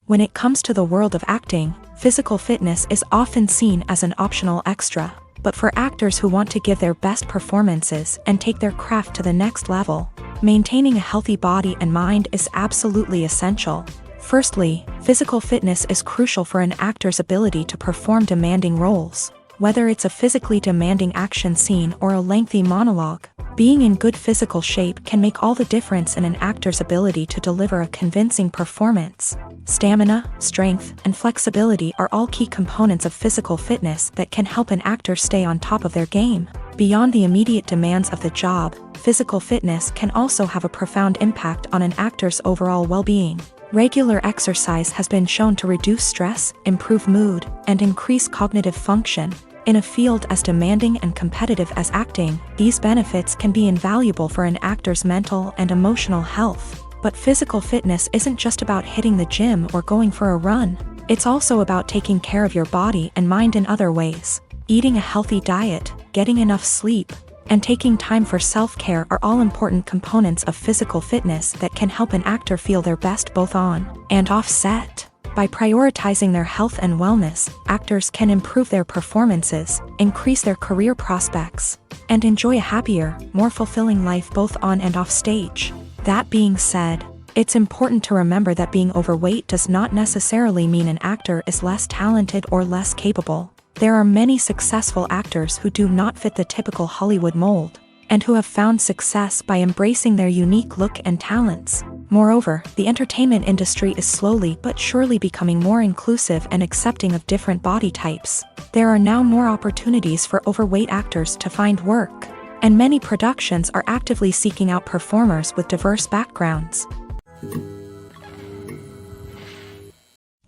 When it comes to the world of acting, physical fitness is often seen as an optional extra. But for actors who want to give their best performances and take their craft to the next level, maintaining a healthy body and mind is absolutely essential. Firstly, physical fitness is crucial for an actor's ability to perform demanding roles. Whether it's a physically demanding action scene or a lengthy monologue, being in good physical shape can make all the difference in an actor's ability to deliver a convincing performance. Stamina, strength, and flexibility are all key components of physical fitness that can help an actor stay on top of their game. Beyond the immediate demands of the job, physical fitness can also have a profound impact on an actor's overall well-being. Regular exercise has been shown to reduce stress, improve mood, and increase cognitive function. In a field as demanding and competitive as acting, these benefits can be invaluable for an actor's mental and emotional health. But physical fitness isn't just about hitting the gym or going for a run. It's also about taking care of your body and mind in other ways. Eating a healthy diet, getting enough sleep, and taking time for self-care are all important components of physical fitness that can help an actor feel their best both on and off set. By prioritizing their health and wellness, actors can improve their performances, increase their career prospects, and enjoy a happier, more fulfilling life both on and off stage. That being said, it's important to remember that being overweight does not necessarily mean an actor is less talented or less capable. There are many successful actors who do not fit the typical Hollywood mold, and who have found success by embracing their unique look and talents. Moreover, the entertainment industry is slowly but surely becoming more inclusive and accepting of different body types. There are now more opportunities for overweight actors to find work, and many productions are actively seeking out performers with diverse backgrounds.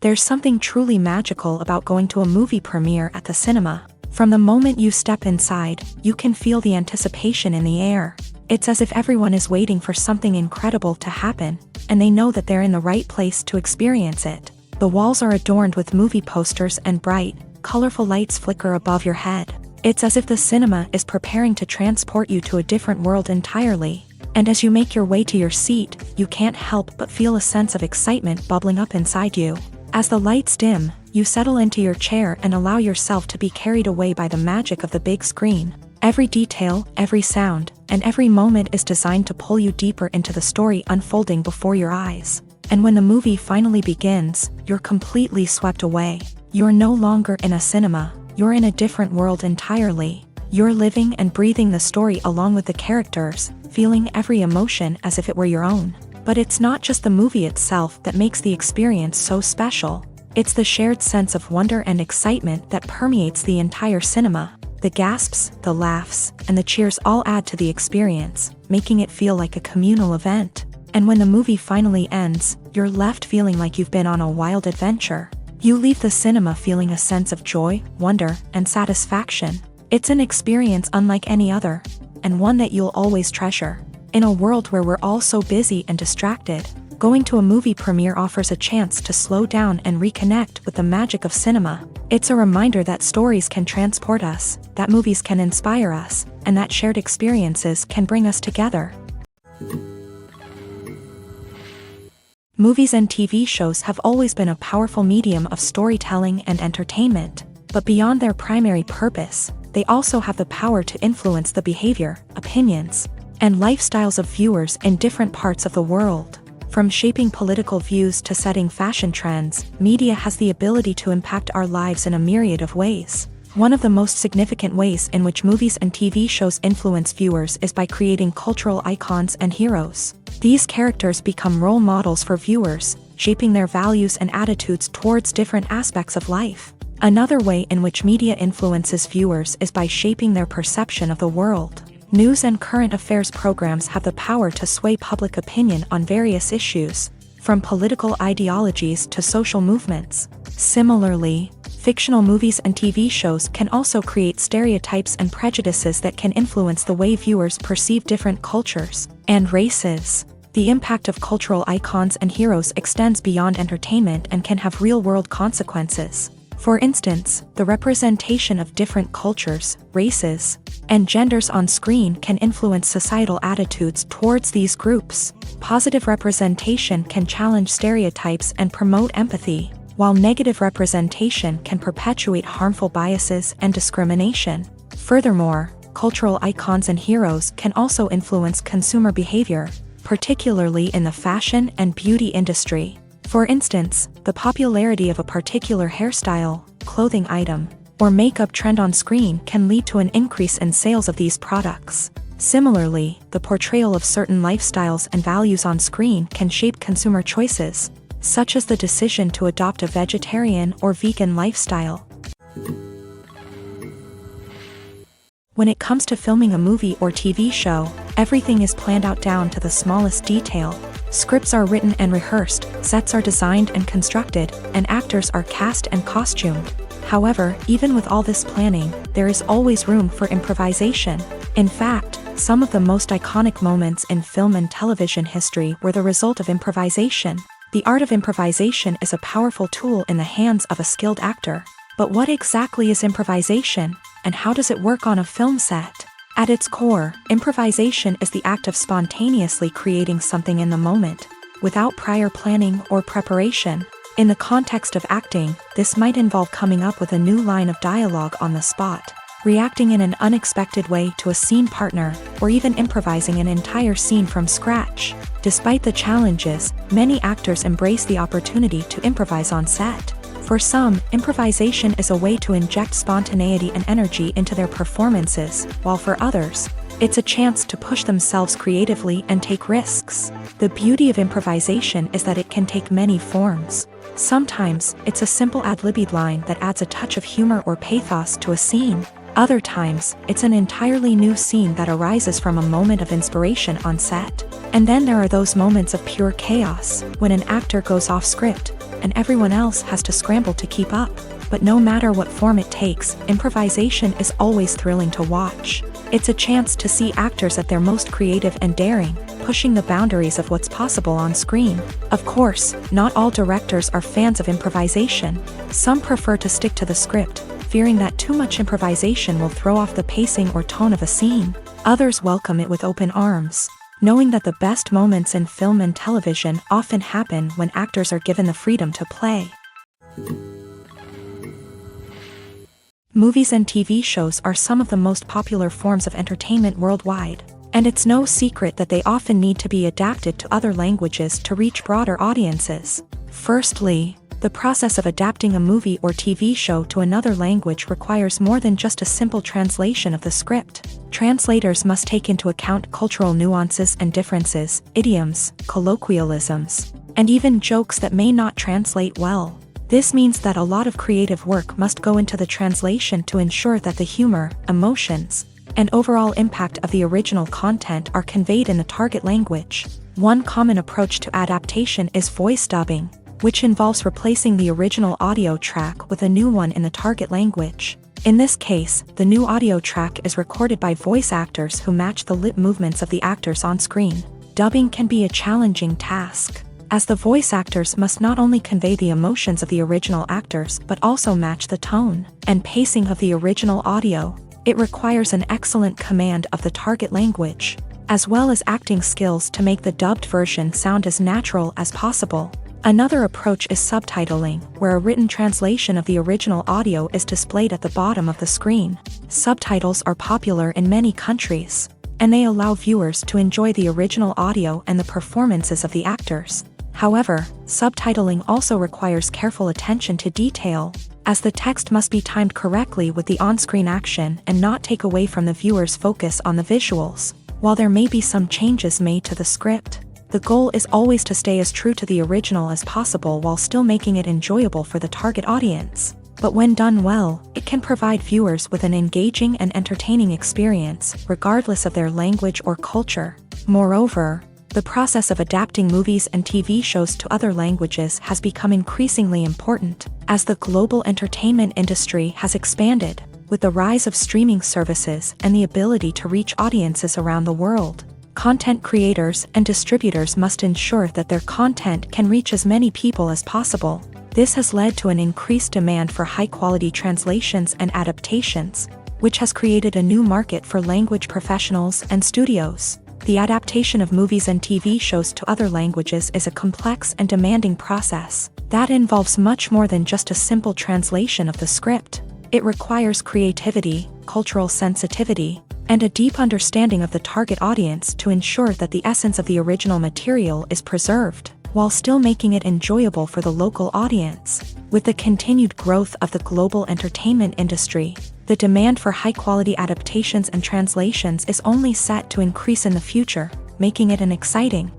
There's something truly magical about going to a movie premiere at the cinema. From the moment you step inside, you can feel the anticipation in the air. It's as if everyone is waiting for something incredible to happen, and they know that they're in the right place to experience it. The walls are adorned with movie posters and bright, colorful lights flicker above your head. It's as if the cinema is preparing to transport you to a different world entirely. And as you make your way to your seat, you can't help but feel a sense of excitement bubbling up inside you. As the lights dim, you settle into your chair and allow yourself to be carried away by the magic of the big screen. Every detail, every sound, and every moment is designed to pull you deeper into the story unfolding before your eyes. And when the movie finally begins, you're completely swept away. You're no longer in a cinema, you're in a different world entirely. You're living and breathing the story along with the characters, feeling every emotion as if it were your own. But it's not just the movie itself that makes the experience so special. It's the shared sense of wonder and excitement that permeates the entire cinema. The gasps, the laughs, and the cheers all add to the experience, making it feel like a communal event. And when the movie finally ends, you're left feeling like you've been on a wild adventure. You leave the cinema feeling a sense of joy, wonder, and satisfaction. It's an experience unlike any other, and one that you'll always treasure. In a world where we're all so busy and distracted, going to a movie premiere offers a chance to slow down and reconnect with the magic of cinema. It's a reminder that stories can transport us, that movies can inspire us, and that shared experiences can bring us together. Movies and TV shows have always been a powerful medium of storytelling and entertainment, but beyond their primary purpose, they also have the power to influence the behavior, opinions, and lifestyles of viewers in different parts of the world. From shaping political views to setting fashion trends, media has the ability to impact our lives in a myriad of ways. One of the most significant ways in which movies and TV shows influence viewers is by creating cultural icons and heroes. These characters become role models for viewers, shaping their values and attitudes towards different aspects of life. Another way in which media influences viewers is by shaping their perception of the world. News and current affairs programs have the power to sway public opinion on various issues, from political ideologies to social movements. Similarly, fictional movies and TV shows can also create stereotypes and prejudices that can influence the way viewers perceive different cultures and races. The impact of cultural icons and heroes extends beyond entertainment and can have real-world consequences. For instance, the representation of different cultures, races, and genders on screen can influence societal attitudes towards these groups. Positive representation can challenge stereotypes and promote empathy, while negative representation can perpetuate harmful biases and discrimination. Furthermore, cultural icons and heroes can also influence consumer behavior, particularly in the fashion and beauty industry. For instance, the popularity of a particular hairstyle, clothing item, or makeup trend on screen can lead to an increase in sales of these products. Similarly, the portrayal of certain lifestyles and values on screen can shape consumer choices, such as the decision to adopt a vegetarian or vegan lifestyle. When it comes to filming a movie or TV show, everything is planned out down to the smallest detail. Scripts are written and rehearsed, sets are designed and constructed, and actors are cast and costumed. However, even with all this planning, there is always room for improvisation. In fact, some of the most iconic moments in film and television history were the result of improvisation. The art of improvisation is a powerful tool in the hands of a skilled actor. But what exactly is improvisation, and how does it work on a film set? At its core, improvisation is the act of spontaneously creating something in the moment, without prior planning or preparation. In the context of acting, this might involve coming up with a new line of dialogue on the spot, reacting in an unexpected way to a scene partner, or even improvising an entire scene from scratch. Despite the challenges, many actors embrace the opportunity to improvise on set. For some, improvisation is a way to inject spontaneity and energy into their performances, while for others, it's a chance to push themselves creatively and take risks. The beauty of improvisation is that it can take many forms. Sometimes, it's a simple ad-libbed line that adds a touch of humor or pathos to a scene. Other times, it's an entirely new scene that arises from a moment of inspiration on set. And then there are those moments of pure chaos, when an actor goes off script, and everyone else has to scramble to keep up. But no matter what form it takes, improvisation is always thrilling to watch. It's a chance to see actors at their most creative and daring, pushing the boundaries of what's possible on screen. Of course, not all directors are fans of improvisation. Some prefer to stick to the script, fearing that too much improvisation will throw off the pacing or tone of a scene. Others welcome it with open arms, knowing that the best moments in film and television often happen when actors are given the freedom to play. Movies and TV shows are some of the most popular forms of entertainment worldwide, and it's no secret that they often need to be adapted to other languages to reach broader audiences. Firstly, the process of adapting a movie or TV show to another language requires more than just a simple translation of the script. Translators must take into account cultural nuances and differences, idioms, colloquialisms, and even jokes that may not translate well. This means that a lot of creative work must go into the translation to ensure that the humor, emotions, and overall impact of the original content are conveyed in the target language. One common approach to adaptation is voice dubbing, which involves replacing the original audio track with a new one in the target language. In this case, the new audio track is recorded by voice actors who match the lip movements of the actors on screen. Dubbing can be a challenging task, as the voice actors must not only convey the emotions of the original actors but also match the tone and pacing of the original audio. It requires an excellent command of the target language, as well as acting skills to make the dubbed version sound as natural as possible. Another approach is subtitling, where a written translation of the original audio is displayed at the bottom of the screen. Subtitles are popular in many countries, and they allow viewers to enjoy the original audio and the performances of the actors. However, subtitling also requires careful attention to detail, as the text must be timed correctly with the on-screen action and not take away from the viewer's focus on the visuals. While there may be some changes made to the script, The goal is always to stay as true to the original as possible while still making it enjoyable for the target audience. But when done well, it can provide viewers with an engaging and entertaining experience, regardless of their language or culture. Moreover, the process of adapting movies and TV shows to other languages has become increasingly important, as the global entertainment industry has expanded, with the rise of streaming services and the ability to reach audiences around the world. Content creators and distributors must ensure that their content can reach as many people as possible. This has led to an increased demand for high-quality translations and adaptations, which has created a new market for language professionals and studios. The adaptation of movies and TV shows to other languages is a complex and demanding process that involves much more than just a simple translation of the script. It requires creativity, cultural sensitivity, and a deep understanding of the target audience to ensure that the essence of the original material is preserved, while still making it enjoyable for the local audience. With the continued growth of the global entertainment industry, the demand for high-quality adaptations and translations is only set to increase in the future, making it an exciting.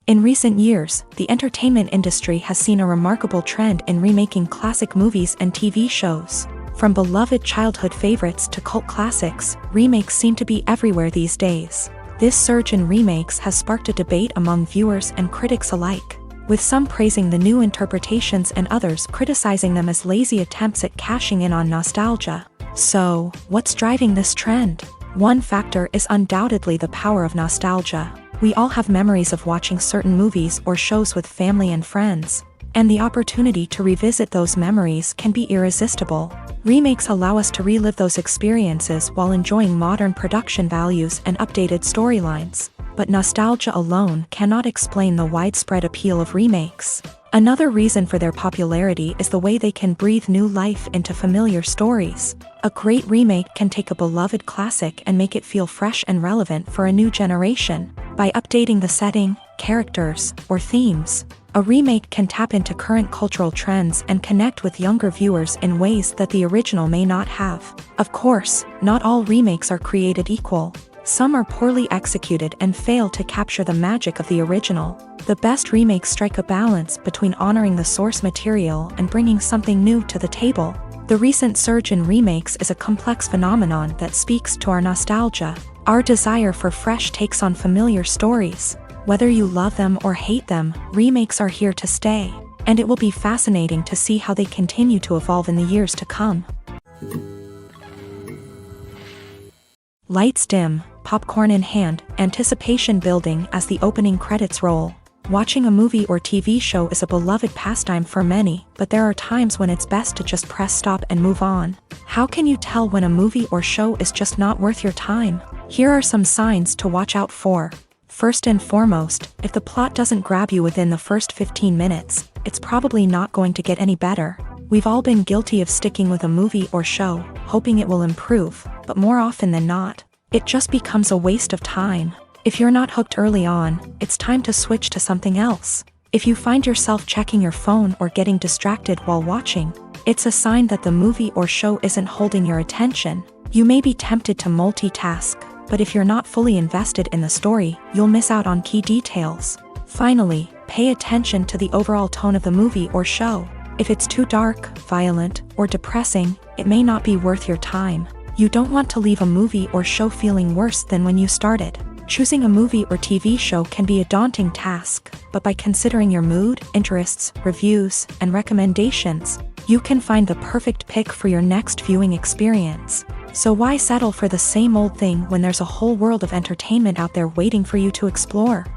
In recent years, the entertainment industry has seen a remarkable trend in remaking classic movies and TV shows. From beloved childhood favorites to cult classics, remakes seem to be everywhere these days. This surge in remakes has sparked a debate among viewers and critics alike, with some praising the new interpretations and others criticizing them as lazy attempts at cashing in on nostalgia. So, what's driving this trend? One factor is undoubtedly the power of nostalgia. We all have memories of watching certain movies or shows with family and friends, and the opportunity to revisit those memories can be irresistible. Remakes allow us to relive those experiences while enjoying modern production values and updated storylines. But nostalgia alone cannot explain the widespread appeal of remakes. Another reason for their popularity is the way they can breathe new life into familiar stories. A great remake can take a beloved classic and make it feel fresh and relevant for a new generation. By updating the setting, characters, or themes, a remake can tap into current cultural trends and connect with younger viewers in ways that the original may not have. Of course, not all remakes are created equal. Some are poorly executed and fail to capture the magic of the original. The best remakes strike a balance between honoring the source material and bringing something new to the table. The recent surge in remakes is a complex phenomenon that speaks to our nostalgia, our desire for fresh takes on familiar stories. Whether you love them or hate them, remakes are here to stay, and it will be fascinating to see how they continue to evolve in the years to come. Lights dim, popcorn in hand, anticipation building as the opening credits roll. Watching a movie or TV show is a beloved pastime for many, but there are times when it's best to just press stop and move on. How can you tell when a movie or show is just not worth your time? Here are some signs to watch out for. First and foremost, if the plot doesn't grab you within the first 15 minutes, it's probably not going to get any better. We've all been guilty of sticking with a movie or show, hoping it will improve, but more often than not, it just becomes a waste of time. If you're not hooked early on, it's time to switch to something else. If you find yourself checking your phone or getting distracted while watching, it's a sign that the movie or show isn't holding your attention. You may be tempted to multitask, but if you're not fully invested in the story, you'll miss out on key details. Finally, pay attention to the overall tone of the movie or show. If it's too dark, violent, or depressing, it may not be worth your time. You don't want to leave a movie or show feeling worse than when you started. Choosing a movie or TV show can be a daunting task, but by considering your mood, interests, reviews, and recommendations, you can find the perfect pick for your next viewing experience. So why settle for the same old thing when there's a whole world of entertainment out there waiting for you to explore?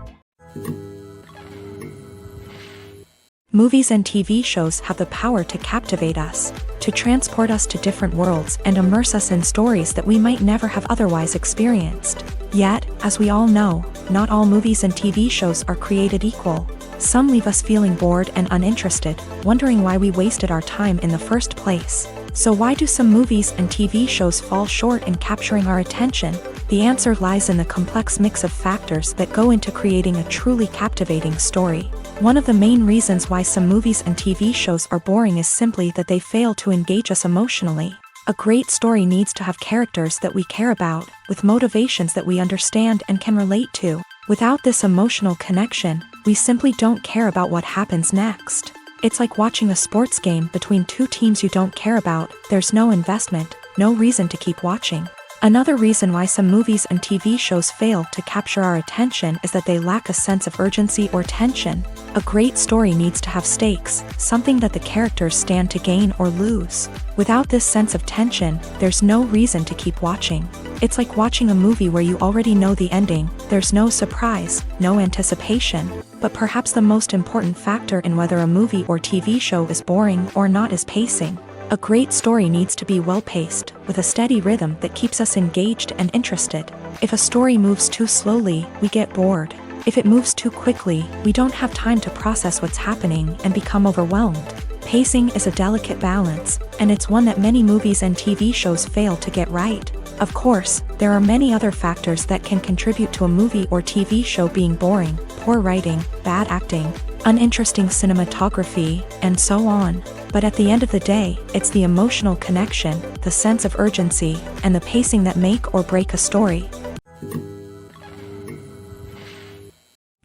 Movies and TV shows have the power to captivate us, to transport us to different worlds and immerse us in stories that we might never have otherwise experienced. Yet, as we all know, not all movies and TV shows are created equal. Some leave us feeling bored and uninterested, wondering why we wasted our time in the first place. So why do some movies and TV shows fall short in capturing our attention? The answer lies in the complex mix of factors that go into creating a truly captivating story. One of the main reasons why some movies and TV shows are boring is simply that they fail to engage us emotionally. A great story needs to have characters that we care about, with motivations that we understand and can relate to. Without this emotional connection, we simply don't care about what happens next. It's like watching a sports game between two teams you don't care about. There's no investment, no reason to keep watching. Another reason why some movies and TV shows fail to capture our attention is that they lack a sense of urgency or tension. A great story needs to have stakes, something that the characters stand to gain or lose. Without this sense of tension, there's no reason to keep watching. It's like watching a movie where you already know the ending. There's no surprise, no anticipation. But perhaps the most important factor in whether a movie or TV show is boring or not is pacing. A great story needs to be well-paced, with a steady rhythm that keeps us engaged and interested. If a story moves too slowly, we get bored. If it moves too quickly, we don't have time to process what's happening and become overwhelmed. Pacing is a delicate balance, and it's one that many movies and TV shows fail to get right. Of course, there are many other factors that can contribute to a movie or TV show being boring: poor writing, bad acting, uninteresting cinematography, and so on. But at the end of the day, it's the emotional connection, the sense of urgency, and the pacing that make or break a story.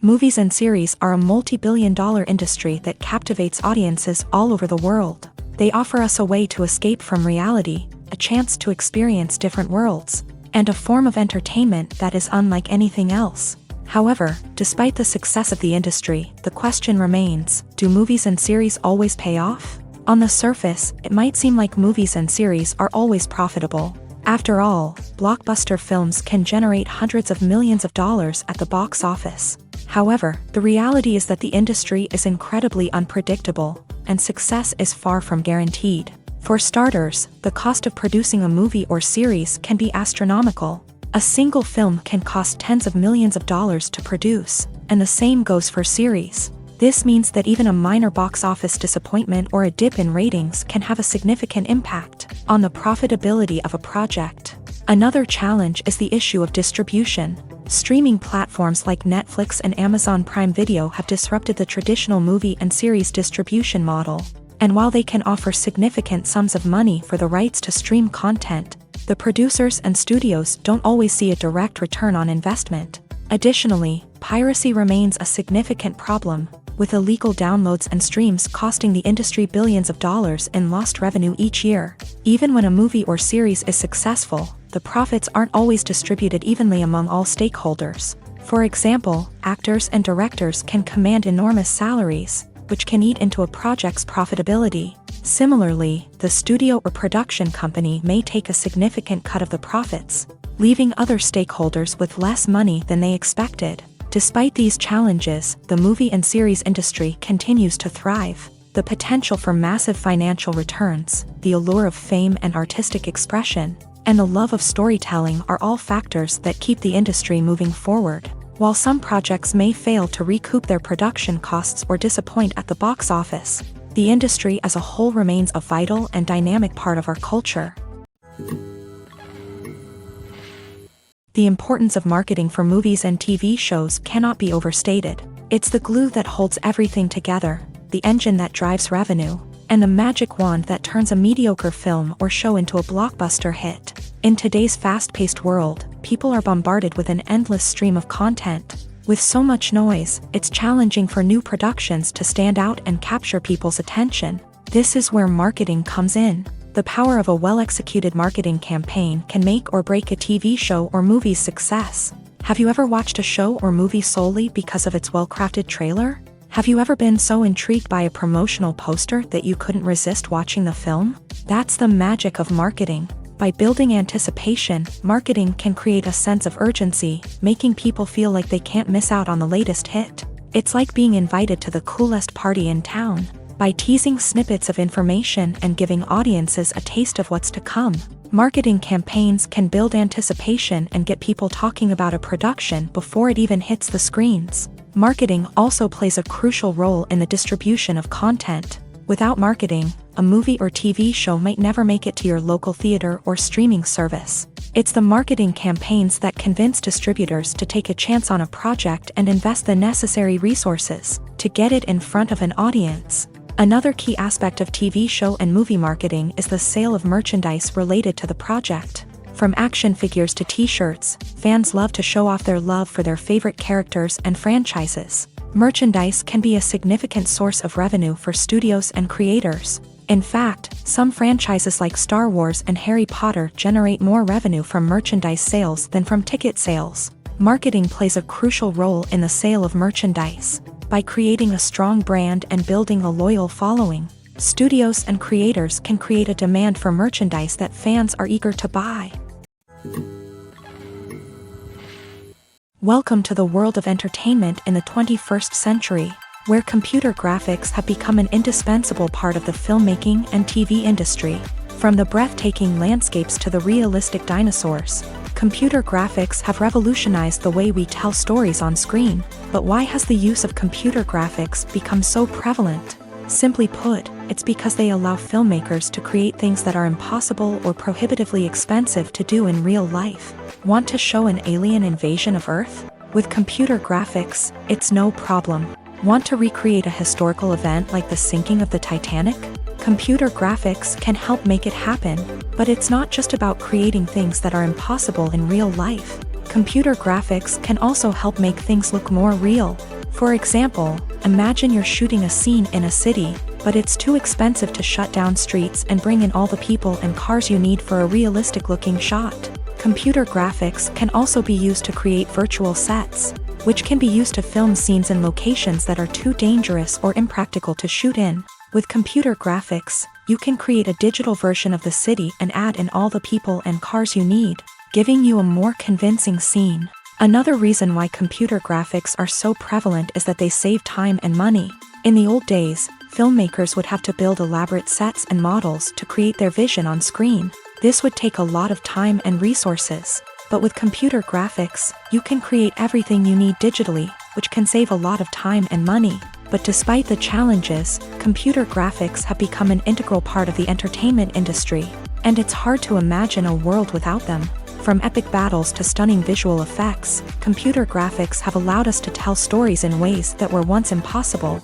Movies and series are a multi-billion-dollar industry that captivates audiences all over the world. They offer us a way to escape from reality, a chance to experience different worlds, and a form of entertainment that is unlike anything else. However, despite the success of the industry, the question remains, do movies and series always pay off? On the surface, it might seem like movies and series are always profitable. After all, blockbuster films can generate hundreds of millions of dollars at the box office. However, the reality is that the industry is incredibly unpredictable, and success is far from guaranteed. For starters, the cost of producing a movie or series can be astronomical. A single film can cost tens of millions of dollars to produce, and the same goes for series. This means that even a minor box office disappointment or a dip in ratings can have a significant impact on the profitability of a project. Another challenge is the issue of distribution. Streaming platforms like Netflix and Amazon Prime Video have disrupted the traditional movie and series distribution model. And while they can offer significant sums of money for the rights to stream content, the producers and studios don't always see a direct return on investment. Additionally, piracy remains a significant problem, with illegal downloads and streams costing the industry billions of dollars in lost revenue each year. Even when a movie or series is successful, the profits aren't always distributed evenly among all stakeholders. For example, actors and directors can command enormous salaries, which can eat into a project's profitability. Similarly, the studio or production company may take a significant cut of the profits, leaving other stakeholders with less money than they expected. Despite these challenges, the movie and series industry continues to thrive. The potential for massive financial returns, the allure of fame and artistic expression, and the love of storytelling are all factors that keep the industry moving forward. While some projects may fail to recoup their production costs or disappoint at the box office, the industry as a whole remains a vital and dynamic part of our culture. The importance of marketing for movies and TV shows cannot be overstated. It's the glue that holds everything together, the engine that drives revenue, and the magic wand that turns a mediocre film or show into a blockbuster hit. In today's fast-paced world, people are bombarded with an endless stream of content. With so much noise, it's challenging for new productions to stand out and capture people's attention. This is where marketing comes in. The power of a well-executed marketing campaign can make or break a TV show or movie's success. Have you ever watched a show or movie solely because of its well-crafted trailer? Have you ever been so intrigued by a promotional poster that you couldn't resist watching the film? That's the magic of marketing. By building anticipation, marketing can create a sense of urgency, making people feel like they can't miss out on the latest hit. It's like being invited to the coolest party in town. By teasing snippets of information and giving audiences a taste of what's to come, marketing campaigns can build anticipation and get people talking about a production before it even hits the screens. Marketing also plays a crucial role in the distribution of content. Without marketing, a movie or TV show might never make it to your local theater or streaming service. It's the marketing campaigns that convince distributors to take a chance on a project and invest the necessary resources to get it in front of an audience. Another key aspect of TV show and movie marketing is the sale of merchandise related to the project. From action figures to t-shirts, fans love to show off their love for their favorite characters and franchises. Merchandise can be a significant source of revenue for studios and creators. In fact, some franchises like Star Wars and Harry Potter generate more revenue from merchandise sales than from ticket sales. Marketing plays a crucial role in the sale of merchandise. By creating a strong brand and building a loyal following, studios and creators can create a demand for merchandise that fans are eager to buy. Welcome to the world of entertainment in the 21st century, where computer graphics have become an indispensable part of the filmmaking and TV industry. From the breathtaking landscapes to the realistic dinosaurs, computer graphics have revolutionized the way we tell stories on screen. But why has the use of computer graphics become so prevalent? Simply put, it's because they allow filmmakers to create things that are impossible or prohibitively expensive to do in real life. Want to show an alien invasion of Earth? With computer graphics, it's no problem. Want to recreate a historical event like the sinking of the Titanic? Computer graphics can help make it happen, but it's not just about creating things that are impossible in real life. Computer graphics can also help make things look more real. For example, imagine you're shooting a scene in a city, but it's too expensive to shut down streets and bring in all the people and cars you need for a realistic-looking shot. Computer graphics can also be used to create virtual sets, which can be used to film scenes in locations that are too dangerous or impractical to shoot in. With computer graphics, you can create a digital version of the city and add in all the people and cars you need, giving you a more convincing scene. Another reason why computer graphics are so prevalent is that they save time and money. In the old days, filmmakers would have to build elaborate sets and models to create their vision on screen. This would take a lot of time and resources. But with computer graphics, you can create everything you need digitally, which can save a lot of time and money. But despite the challenges, computer graphics have become an integral part of the entertainment industry, and it's hard to imagine a world without them. From epic battles to stunning visual effects, computer graphics have allowed us to tell stories in ways that were once impossible.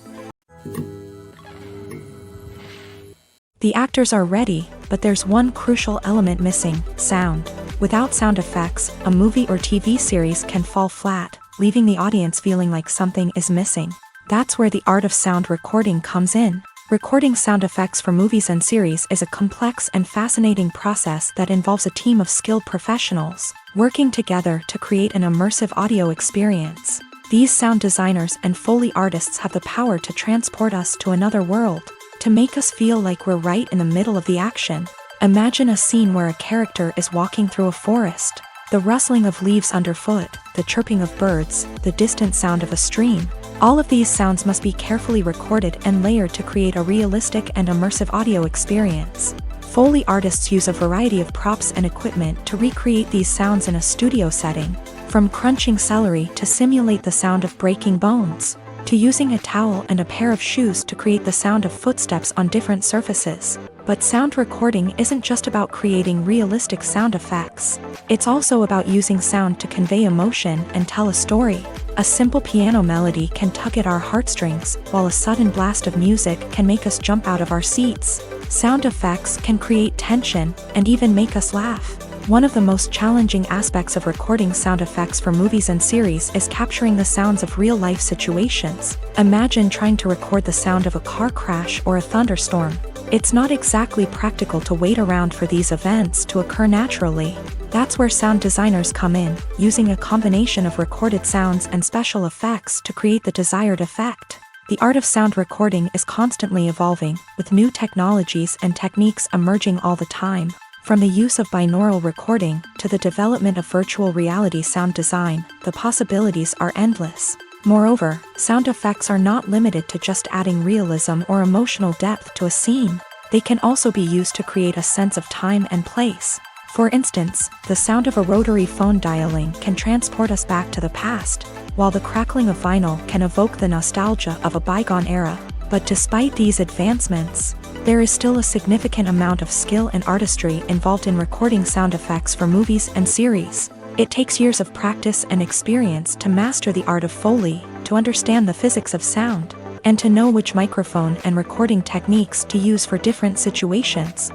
The actors are ready, but there's one crucial element missing: sound. Without sound effects, a movie or TV series can fall flat, leaving the audience feeling like something is missing. That's where the art of sound recording comes in. Recording sound effects for movies and series is a complex and fascinating process that involves a team of skilled professionals working together to create an immersive audio experience. These sound designers and Foley artists have the power to transport us to another world, to make us feel like we're right in the middle of the action. Imagine a scene where a character is walking through a forest. The rustling of leaves underfoot, the chirping of birds, the distant sound of a stream. All of these sounds must be carefully recorded and layered to create a realistic and immersive audio experience. Foley artists use a variety of props and equipment to recreate these sounds in a studio setting, from crunching celery to simulate the sound of breaking bones, to using a towel and a pair of shoes to create the sound of footsteps on different surfaces. But sound recording isn't just about creating realistic sound effects. It's also about using sound to convey emotion and tell a story. A simple piano melody can tug at our heartstrings, while a sudden blast of music can make us jump out of our seats. Sound effects can create tension and even make us laugh. One of the most challenging aspects of recording sound effects for movies and series is capturing the sounds of real-life situations. Imagine trying to record the sound of a car crash or a thunderstorm. It's not exactly practical to wait around for these events to occur naturally. That's where sound designers come in, using a combination of recorded sounds and special effects to create the desired effect. The art of sound recording is constantly evolving, with new technologies and techniques emerging all the time. From the use of binaural recording to the development of virtual reality sound design, the possibilities are endless. Moreover, sound effects are not limited to just adding realism or emotional depth to a scene. They can also be used to create a sense of time and place. For instance, the sound of a rotary phone dialing can transport us back to the past, while the crackling of vinyl can evoke the nostalgia of a bygone era. But despite these advancements, there is still a significant amount of skill and artistry involved in recording sound effects for movies and series. It takes years of practice and experience to master the art of Foley, to understand the physics of sound, and to know which microphone and recording techniques to use for different situations.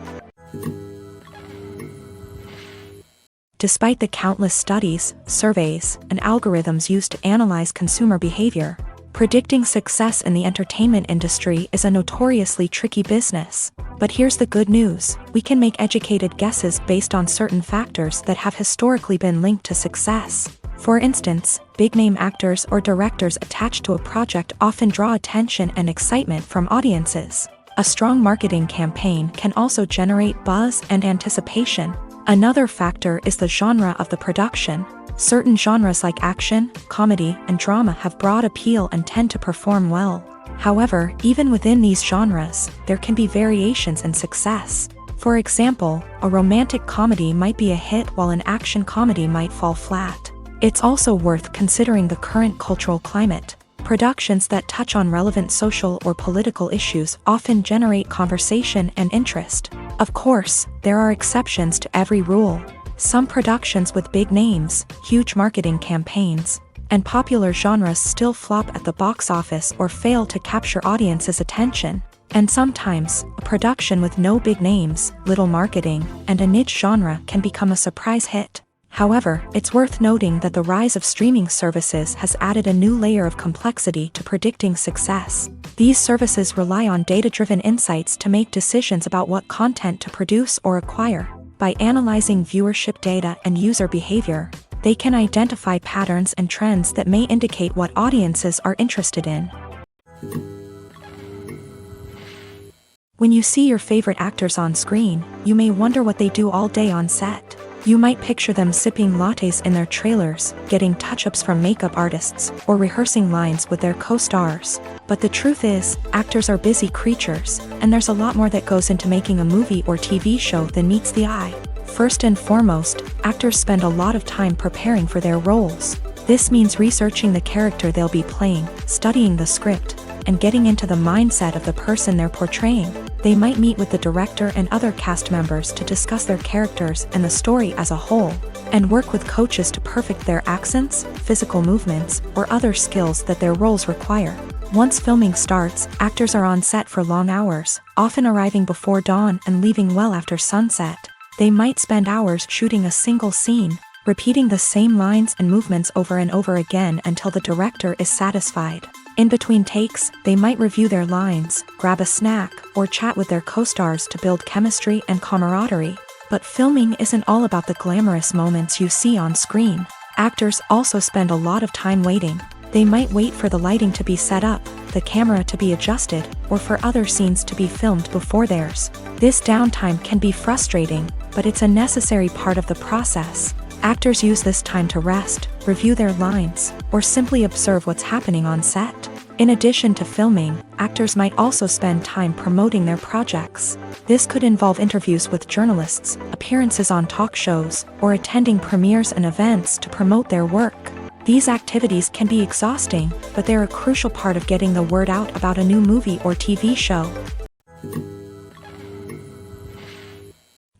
Despite the countless studies, surveys, and algorithms used to analyze consumer behavior, predicting success in the entertainment industry is a notoriously tricky business. But here's the good news: we can make educated guesses based on certain factors that have historically been linked to success. For instance, big-name actors or directors attached to a project often draw attention and excitement from audiences. A strong marketing campaign can also generate buzz and anticipation. Another factor is the genre of the production. Certain genres like action, comedy, and drama have broad appeal and tend to perform well. However, even within these genres, there can be variations in success. For example, a romantic comedy might be a hit while an action comedy might fall flat. It's also worth considering the current cultural climate. Productions that touch on relevant social or political issues often generate conversation and interest. Of course, there are exceptions to every rule. Some productions with big names, huge marketing campaigns, and popular genres still flop at the box office or fail to capture audiences' attention. And sometimes, a production with no big names, little marketing, and a niche genre can become a surprise hit. However, it's worth noting that the rise of streaming services has added a new layer of complexity to predicting success. These services rely on data-driven insights to make decisions about what content to produce or acquire. By analyzing viewership data and user behavior, they can identify patterns and trends that may indicate what audiences are interested in. When you see your favorite actors on screen, you may wonder what they do all day on set. You might picture them sipping lattes in their trailers, getting touch-ups from makeup artists, or rehearsing lines with their co-stars. But the truth is, actors are busy creatures, and there's a lot more that goes into making a movie or TV show than meets the eye. First and foremost, actors spend a lot of time preparing for their roles. This means researching the character they'll be playing, studying the script, and getting into the mindset of the person they're portraying. They might meet with the director and other cast members to discuss their characters and the story as a whole, and work with coaches to perfect their accents, physical movements, or other skills that their roles require. Once filming starts, actors are on set for long hours, often arriving before dawn and leaving well after sunset. They might spend hours shooting a single scene, repeating the same lines and movements over and over again until the director is satisfied. In between takes, they might review their lines, grab a snack, or chat with their co-stars to build chemistry and camaraderie. But filming isn't all about the glamorous moments you see on screen. Actors also spend a lot of time waiting. They might wait for the lighting to be set up, the camera to be adjusted, or for other scenes to be filmed before theirs. This downtime can be frustrating, but it's a necessary part of the process. Actors use this time to rest, review their lines, or simply observe what's happening on set. In addition to filming, actors might also spend time promoting their projects. This could involve interviews with journalists, appearances on talk shows, or attending premieres and events to promote their work. These activities can be exhausting, but they're a crucial part of getting the word out about a new movie or TV show.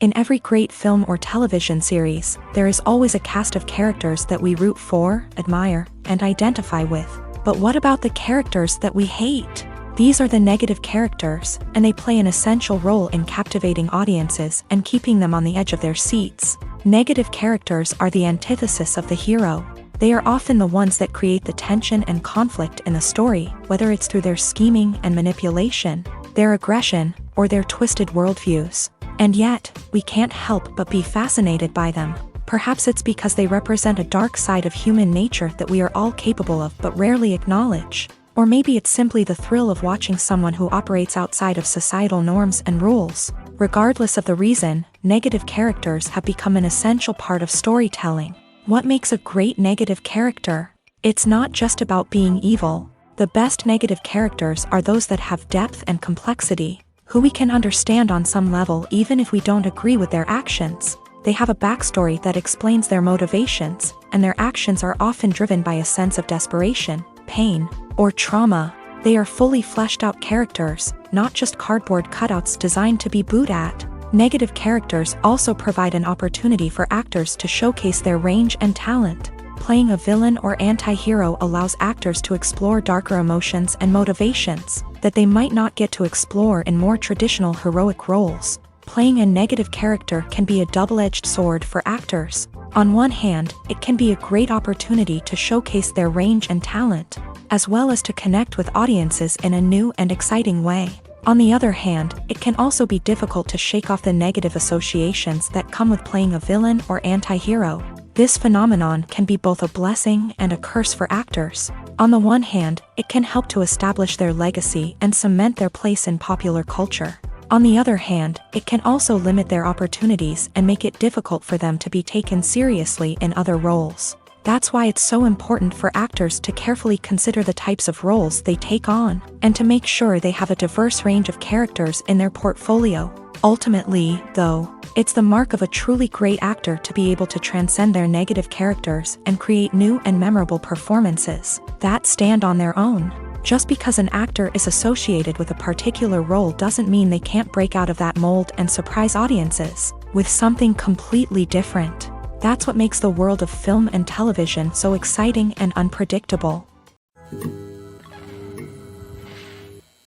In every great film or television series, there is always a cast of characters that we root for, admire, and identify with. But what about the characters that we hate? These are the negative characters, and they play an essential role in captivating audiences and keeping them on the edge of their seats. Negative characters are the antithesis of the hero. They are often the ones that create the tension and conflict in the story, whether it's through their scheming and manipulation, their aggression, or their twisted worldviews. And yet, we can't help but be fascinated by them. Perhaps it's because they represent a dark side of human nature that we are all capable of but rarely acknowledge. Or maybe it's simply the thrill of watching someone who operates outside of societal norms and rules. Regardless of the reason, negative characters have become an essential part of storytelling. What makes a great negative character? It's not just about being evil. The best negative characters are those that have depth and complexity, who we can understand on some level even if we don't agree with their actions. They have a backstory that explains their motivations, and their actions are often driven by a sense of desperation, pain, or trauma. They are fully fleshed out characters, not just cardboard cutouts designed to be booed at. Negative characters also provide an opportunity for actors to showcase their range and talent. Playing a villain or anti-hero allows actors to explore darker emotions and motivations that they might not get to explore in more traditional heroic roles. Playing a negative character can be a double-edged sword for actors. On one hand, it can be a great opportunity to showcase their range and talent, as well as to connect with audiences in a new and exciting way. On the other hand, it can also be difficult to shake off the negative associations that come with playing a villain or anti-hero. This phenomenon can be both a blessing and a curse for actors. On the one hand, it can help to establish their legacy and cement their place in popular culture. On the other hand, it can also limit their opportunities and make it difficult for them to be taken seriously in other roles. That's why it's so important for actors to carefully consider the types of roles they take on, and to make sure they have a diverse range of characters in their portfolio. Ultimately, though, it's the mark of a truly great actor to be able to transcend their negative characters and create new and memorable performances that stand on their own. Just because an actor is associated with a particular role doesn't mean they can't break out of that mold and surprise audiences with something completely different. That's what makes the world of film and television so exciting and unpredictable.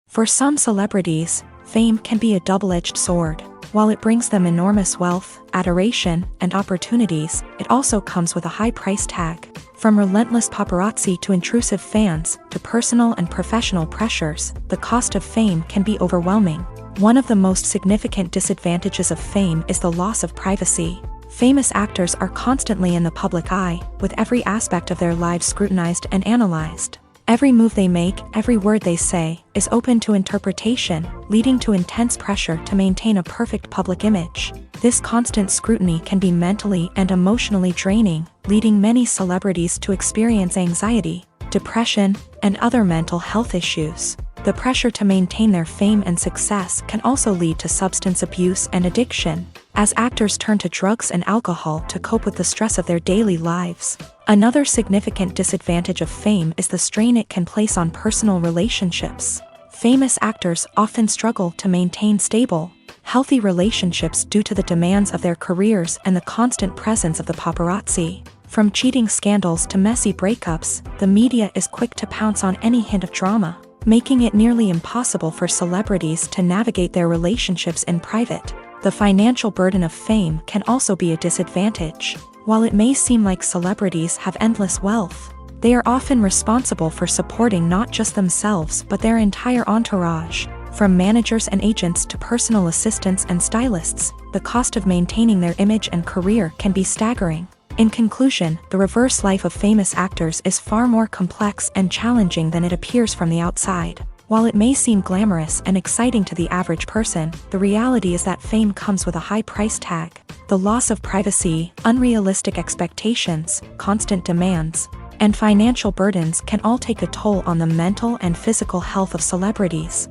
For some celebrities, fame can be a double-edged sword. While it brings them enormous wealth, adoration, and opportunities, it also comes with a high price tag. From relentless paparazzi to intrusive fans, to personal and professional pressures, the cost of fame can be overwhelming. One of the most significant disadvantages of fame is the loss of privacy. Famous actors are constantly in the public eye, with every aspect of their lives scrutinized and analyzed. Every move they make, every word they say, is open to interpretation, leading to intense pressure to maintain a perfect public image. This constant scrutiny can be mentally and emotionally draining, leading many celebrities to experience anxiety, depression, and other mental health issues. The pressure to maintain their fame and success can also lead to substance abuse and addiction, as actors turn to drugs and alcohol to cope with the stress of their daily lives. Another significant disadvantage of fame is the strain it can place on personal relationships. Famous actors often struggle to maintain stable, healthy relationships due to the demands of their careers and the constant presence of the paparazzi. From cheating scandals to messy breakups, the media is quick to pounce on any hint of drama, making it nearly impossible for celebrities to navigate their relationships in private. The financial burden of fame can also be a disadvantage. While it may seem like celebrities have endless wealth, they are often responsible for supporting not just themselves but their entire entourage. From managers and agents to personal assistants and stylists, the cost of maintaining their image and career can be staggering. In conclusion, the reverse life of famous actors is far more complex and challenging than it appears from the outside. While it may seem glamorous and exciting to the average person, the reality is that fame comes with a high price tag. The loss of privacy, unrealistic expectations, constant demands, and financial burdens can all take a toll on the mental and physical health of celebrities.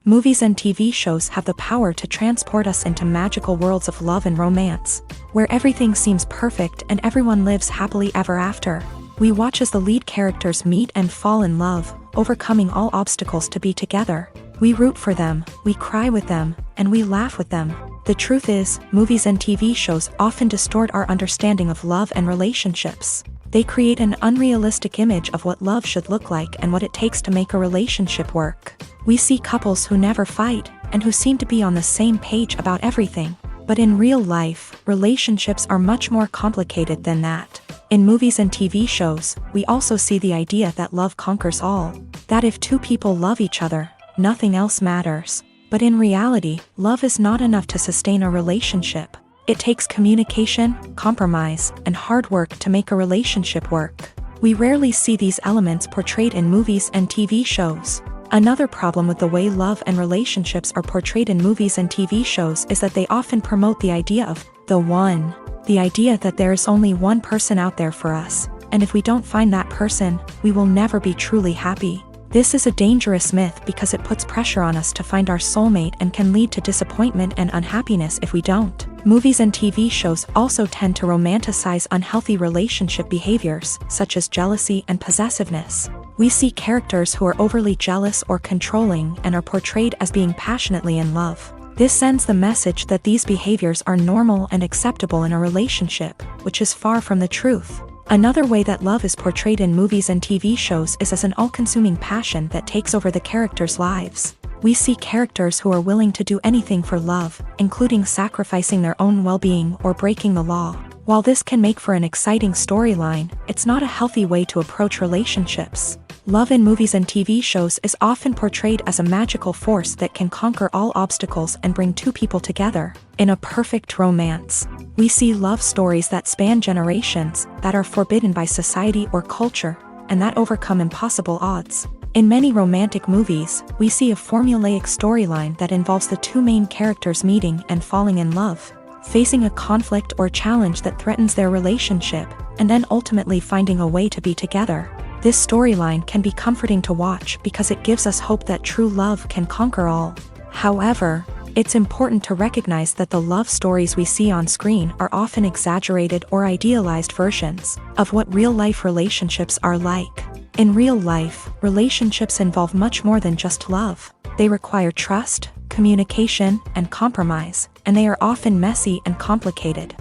Movies and TV shows have the power to transport us into magical worlds of love and romance, where everything seems perfect and everyone lives happily ever after. We watch as the lead characters meet and fall in love, overcoming all obstacles to be together. We root for them, we cry with them, and we laugh with them. The truth is, movies and TV shows often distort our understanding of love and relationships. They create an unrealistic image of what love should look like and what it takes to make a relationship work. We see couples who never fight, and who seem to be on the same page about everything. But in real life, relationships are much more complicated than that. In movies and TV shows, we also see the idea that love conquers all. That if two people love each other, nothing else matters. But in reality, love is not enough to sustain a relationship. It takes communication, compromise, and hard work to make a relationship work. We rarely see these elements portrayed in movies and TV shows. Another problem with the way love and relationships are portrayed in movies and TV shows is that they often promote the idea of the one. The idea that there is only one person out there for us, and if we don't find that person, we will never be truly happy. This is a dangerous myth because it puts pressure on us to find our soulmate and can lead to disappointment and unhappiness if we don't. Movies and TV shows also tend to romanticize unhealthy relationship behaviors, such as jealousy and possessiveness. We see characters who are overly jealous or controlling and are portrayed as being passionately in love. This sends the message that these behaviors are normal and acceptable in a relationship, which is far from the truth. Another way that love is portrayed in movies and TV shows is as an all-consuming passion that takes over the characters' lives. We see characters who are willing to do anything for love, including sacrificing their own well-being or breaking the law. While this can make for an exciting storyline, it's not a healthy way to approach relationships. Love in movies and TV shows is often portrayed as a magical force that can conquer all obstacles and bring two people together. In a perfect romance, we see love stories that span generations, that are forbidden by society or culture, and that overcome impossible odds. In many romantic movies, we see a formulaic storyline that involves the two main characters meeting and falling in love, facing a conflict or challenge that threatens their relationship, and then ultimately finding a way to be together. This storyline can be comforting to watch because it gives us hope that true love can conquer all. However, it's important to recognize that the love stories we see on screen are often exaggerated or idealized versions of what real-life relationships are like. In real life, relationships involve much more than just love. They require trust, communication, and compromise, and they are often messy and complicated.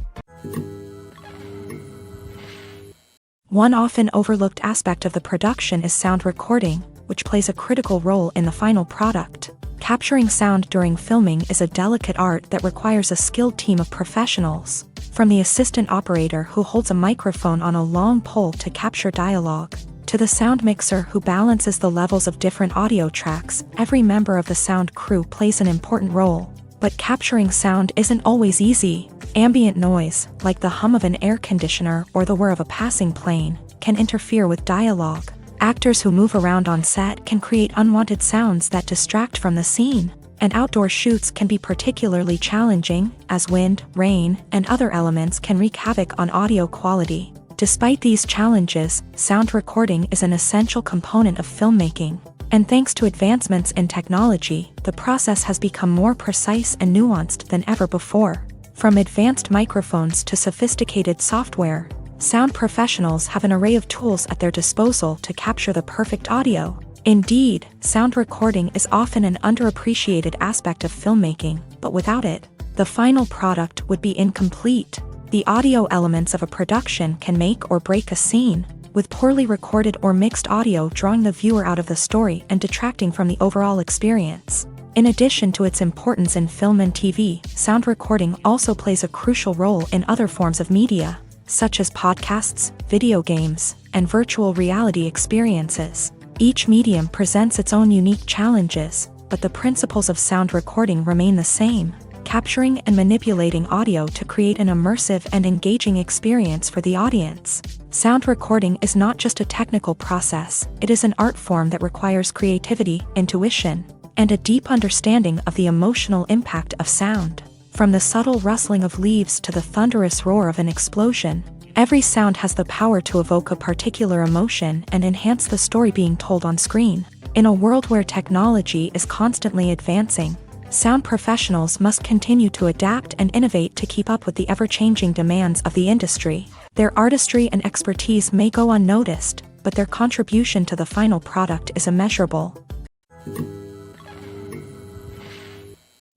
One often overlooked aspect of the production is sound recording, which plays a critical role in the final product. Capturing sound during filming is a delicate art that requires a skilled team of professionals. From the assistant operator who holds a microphone on a long pole to capture dialogue, to the sound mixer who balances the levels of different audio tracks, every member of the sound crew plays an important role. But capturing sound isn't always easy. Ambient noise, like the hum of an air conditioner or the whir of a passing plane, can interfere with dialogue. Actors who move around on set can create unwanted sounds that distract from the scene. And outdoor shoots can be particularly challenging, as wind, rain, and other elements can wreak havoc on audio quality. Despite these challenges, sound recording is an essential component of filmmaking. And thanks to advancements in technology, the process has become more precise and nuanced than ever before. From advanced microphones to sophisticated software, sound professionals have an array of tools at their disposal to capture the perfect audio. Indeed, sound recording is often an underappreciated aspect of filmmaking, but without it, the final product would be incomplete. The audio elements of a production can make or break a scene, with poorly recorded or mixed audio drawing the viewer out of the story and detracting from the overall experience. In addition to its importance in film and TV, sound recording also plays a crucial role in other forms of media, such as podcasts, video games, and virtual reality experiences. Each medium presents its own unique challenges, but the principles of sound recording remain the same: capturing and manipulating audio to create an immersive and engaging experience for the audience. Sound recording is not just a technical process, it is an art form that requires creativity, intuition, and a deep understanding of the emotional impact of sound. From the subtle rustling of leaves to the thunderous roar of an explosion, every sound has the power to evoke a particular emotion and enhance the story being told on screen. In a world where technology is constantly advancing, sound professionals must continue to adapt and innovate to keep up with the ever-changing demands of the industry. Their artistry and expertise may go unnoticed, but their contribution to the final product is immeasurable.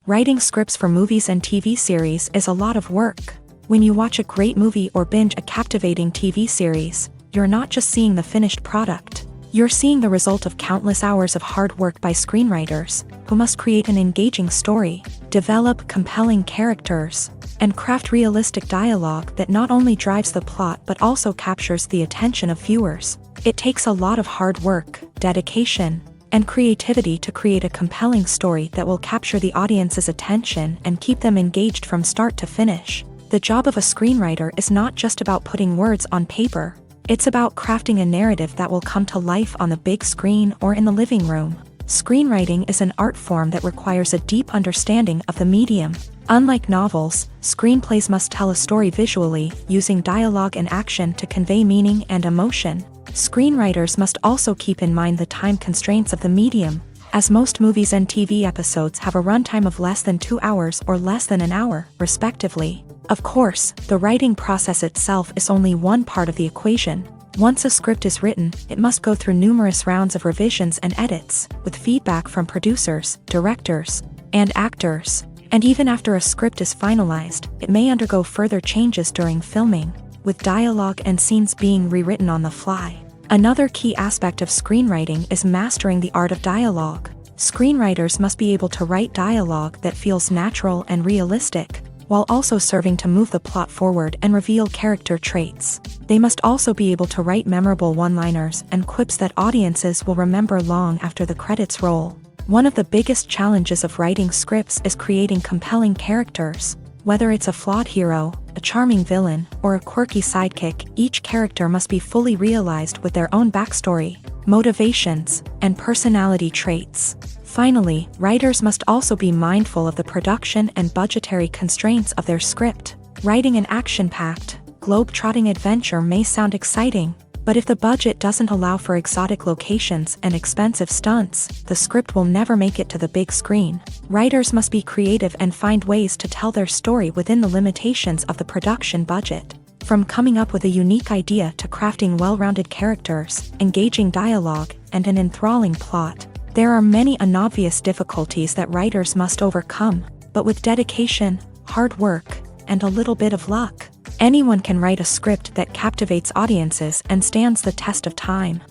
Writing scripts for movies and TV series is a lot of work. When you watch a great movie or binge a captivating TV series, you're not just seeing the finished product. You're seeing the result of countless hours of hard work by screenwriters, who must create an engaging story, develop compelling characters, and craft realistic dialogue that not only drives the plot but also captures the attention of viewers. It takes a lot of hard work, dedication, and creativity to create a compelling story that will capture the audience's attention and keep them engaged from start to finish. The job of a screenwriter is not just about putting words on paper. It's about crafting a narrative that will come to life on the big screen or in the living room. Screenwriting is an art form that requires a deep understanding of the medium. Unlike novels, screenplays must tell a story visually, using dialogue and action to convey meaning and emotion. Screenwriters must also keep in mind the time constraints of the medium, as most movies and TV episodes have a runtime of less than 2 hours or less than an hour, respectively. Of course, the writing process itself is only one part of the equation. Once a script is written, it must go through numerous rounds of revisions and edits, with feedback from producers, directors, and actors. And even after a script is finalized, it may undergo further changes during filming, with dialogue and scenes being rewritten on the fly. Another key aspect of screenwriting is mastering the art of dialogue. Screenwriters must be able to write dialogue that feels natural and realistic, while also serving to move the plot forward and reveal character traits. They must also be able to write memorable one-liners and quips that audiences will remember long after the credits roll. One of the biggest challenges of writing scripts is creating compelling characters. Whether it's a flawed hero, a charming villain, or a quirky sidekick, each character must be fully realized with their own backstory, motivations, and personality traits. Finally, writers must also be mindful of the production and budgetary constraints of their script. Writing an action-packed, globe-trotting adventure may sound exciting, but if the budget doesn't allow for exotic locations and expensive stunts, the script will never make it to the big screen. Writers must be creative and find ways to tell their story within the limitations of the production budget. From coming up with a unique idea to crafting well-rounded characters, engaging dialogue, and an enthralling plot, there are many unobvious difficulties that writers must overcome, but with dedication, hard work, and a little bit of luck, anyone can write a script that captivates audiences and stands the test of time.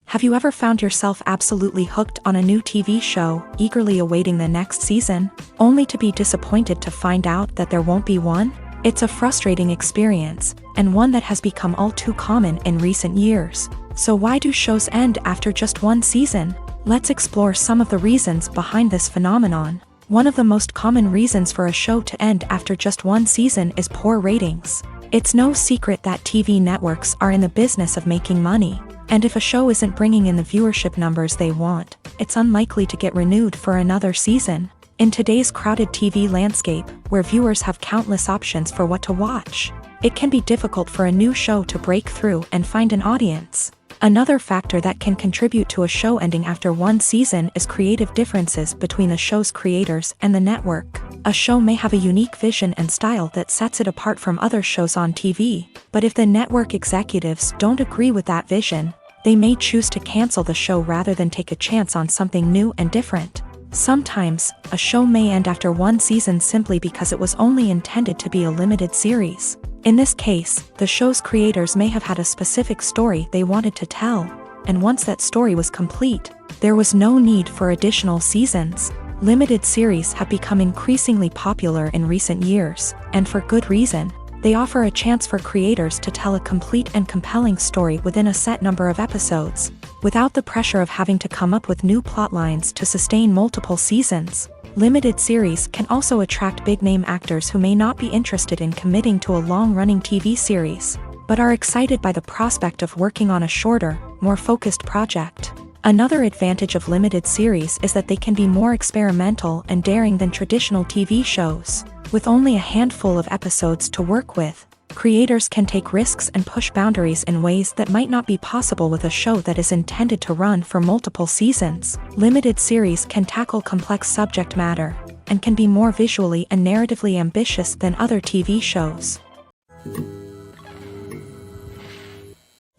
Have you ever found yourself absolutely hooked on a new TV show, eagerly awaiting the next season, only to be disappointed to find out that there won't be one? It's a frustrating experience, and one that has become all too common in recent years. So why do shows end after just one season? Let's explore some of the reasons behind this phenomenon. One of the most common reasons for a show to end after just one season is poor ratings. It's no secret that TV networks are in the business of making money, and if a show isn't bringing in the viewership numbers they want, it's unlikely to get renewed for another season. In today's crowded TV landscape, where viewers have countless options for what to watch, it can be difficult for a new show to break through and find an audience. Another factor that can contribute to a show ending after one season is creative differences between the show's creators and the network. A show may have a unique vision and style that sets it apart from other shows on TV, but if the network executives don't agree with that vision, they may choose to cancel the show rather than take a chance on something new and different. Sometimes, a show may end after one season simply because it was only intended to be a limited series. In this case, the show's creators may have had a specific story they wanted to tell, and once that story was complete, there was no need for additional seasons. Limited series have become increasingly popular in recent years, and for good reason. They offer a chance for creators to tell a complete and compelling story within a set number of episodes, without the pressure of having to come up with new plotlines to sustain multiple seasons. Limited series can also attract big-name actors who may not be interested in committing to a long-running TV series, but are excited by the prospect of working on a shorter, more focused project. Another advantage of limited series is that they can be more experimental and daring than traditional TV shows. With only a handful of episodes to work with, creators can take risks and push boundaries in ways that might not be possible with a show that is intended to run for multiple seasons. Limited series can tackle complex subject matter, and can be more visually and narratively ambitious than other TV shows.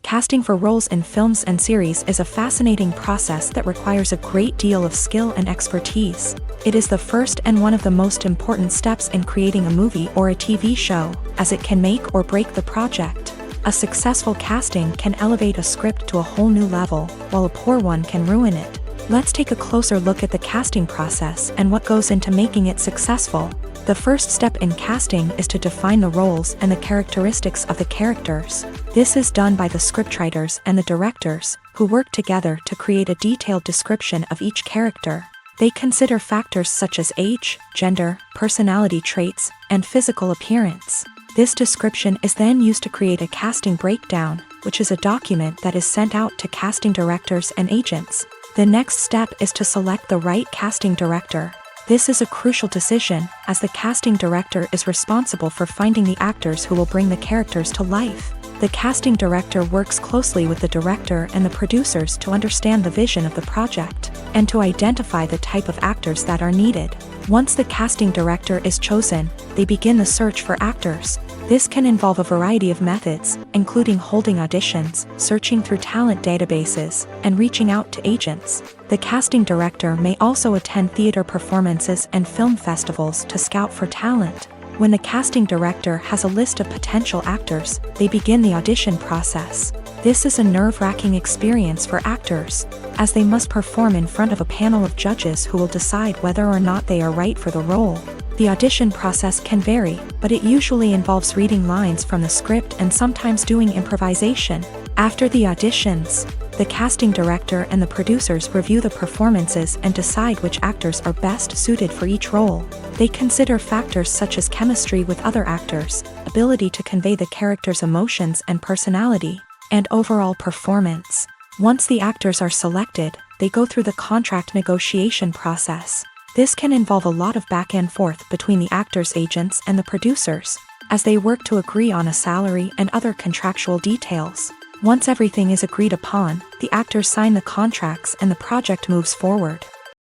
Casting for roles in films and series is a fascinating process that requires a great deal of skill and expertise. It is the first and one of the most important steps in creating a movie or a TV show, as it can make or break the project. A successful casting can elevate a script to a whole new level, while a poor one can ruin it. Let's take a closer look at the casting process and what goes into making it successful. The first step in casting is to define the roles and the characteristics of the characters. This is done by the scriptwriters and the directors, who work together to create a detailed description of each character. They consider factors such as age, gender, personality traits, and physical appearance. This description is then used to create a casting breakdown, which is a document that is sent out to casting directors and agents. The next step is to select the right casting director. This is a crucial decision, as the casting director is responsible for finding the actors who will bring the characters to life. The casting director works closely with the director and the producers to understand the vision of the project, and to identify the type of actors that are needed. Once the casting director is chosen, they begin the search for actors. This can involve a variety of methods, including holding auditions, searching through talent databases, and reaching out to agents. The casting director may also attend theater performances and film festivals to scout for talent. When the casting director has a list of potential actors, they begin the audition process. This is a nerve-wracking experience for actors, as they must perform in front of a panel of judges who will decide whether or not they are right for the role. The audition process can vary, but it usually involves reading lines from the script and sometimes doing improvisation. After the auditions, the casting director and the producers review the performances and decide which actors are best suited for each role. They consider factors such as chemistry with other actors, ability to convey the character's emotions and personality, and overall performance. Once the actors are selected, they go through the contract negotiation process. This can involve a lot of back and forth between the actors' agents and the producers, as they work to agree on a salary and other contractual details. Once everything is agreed upon, the actors sign the contracts and the project moves forward.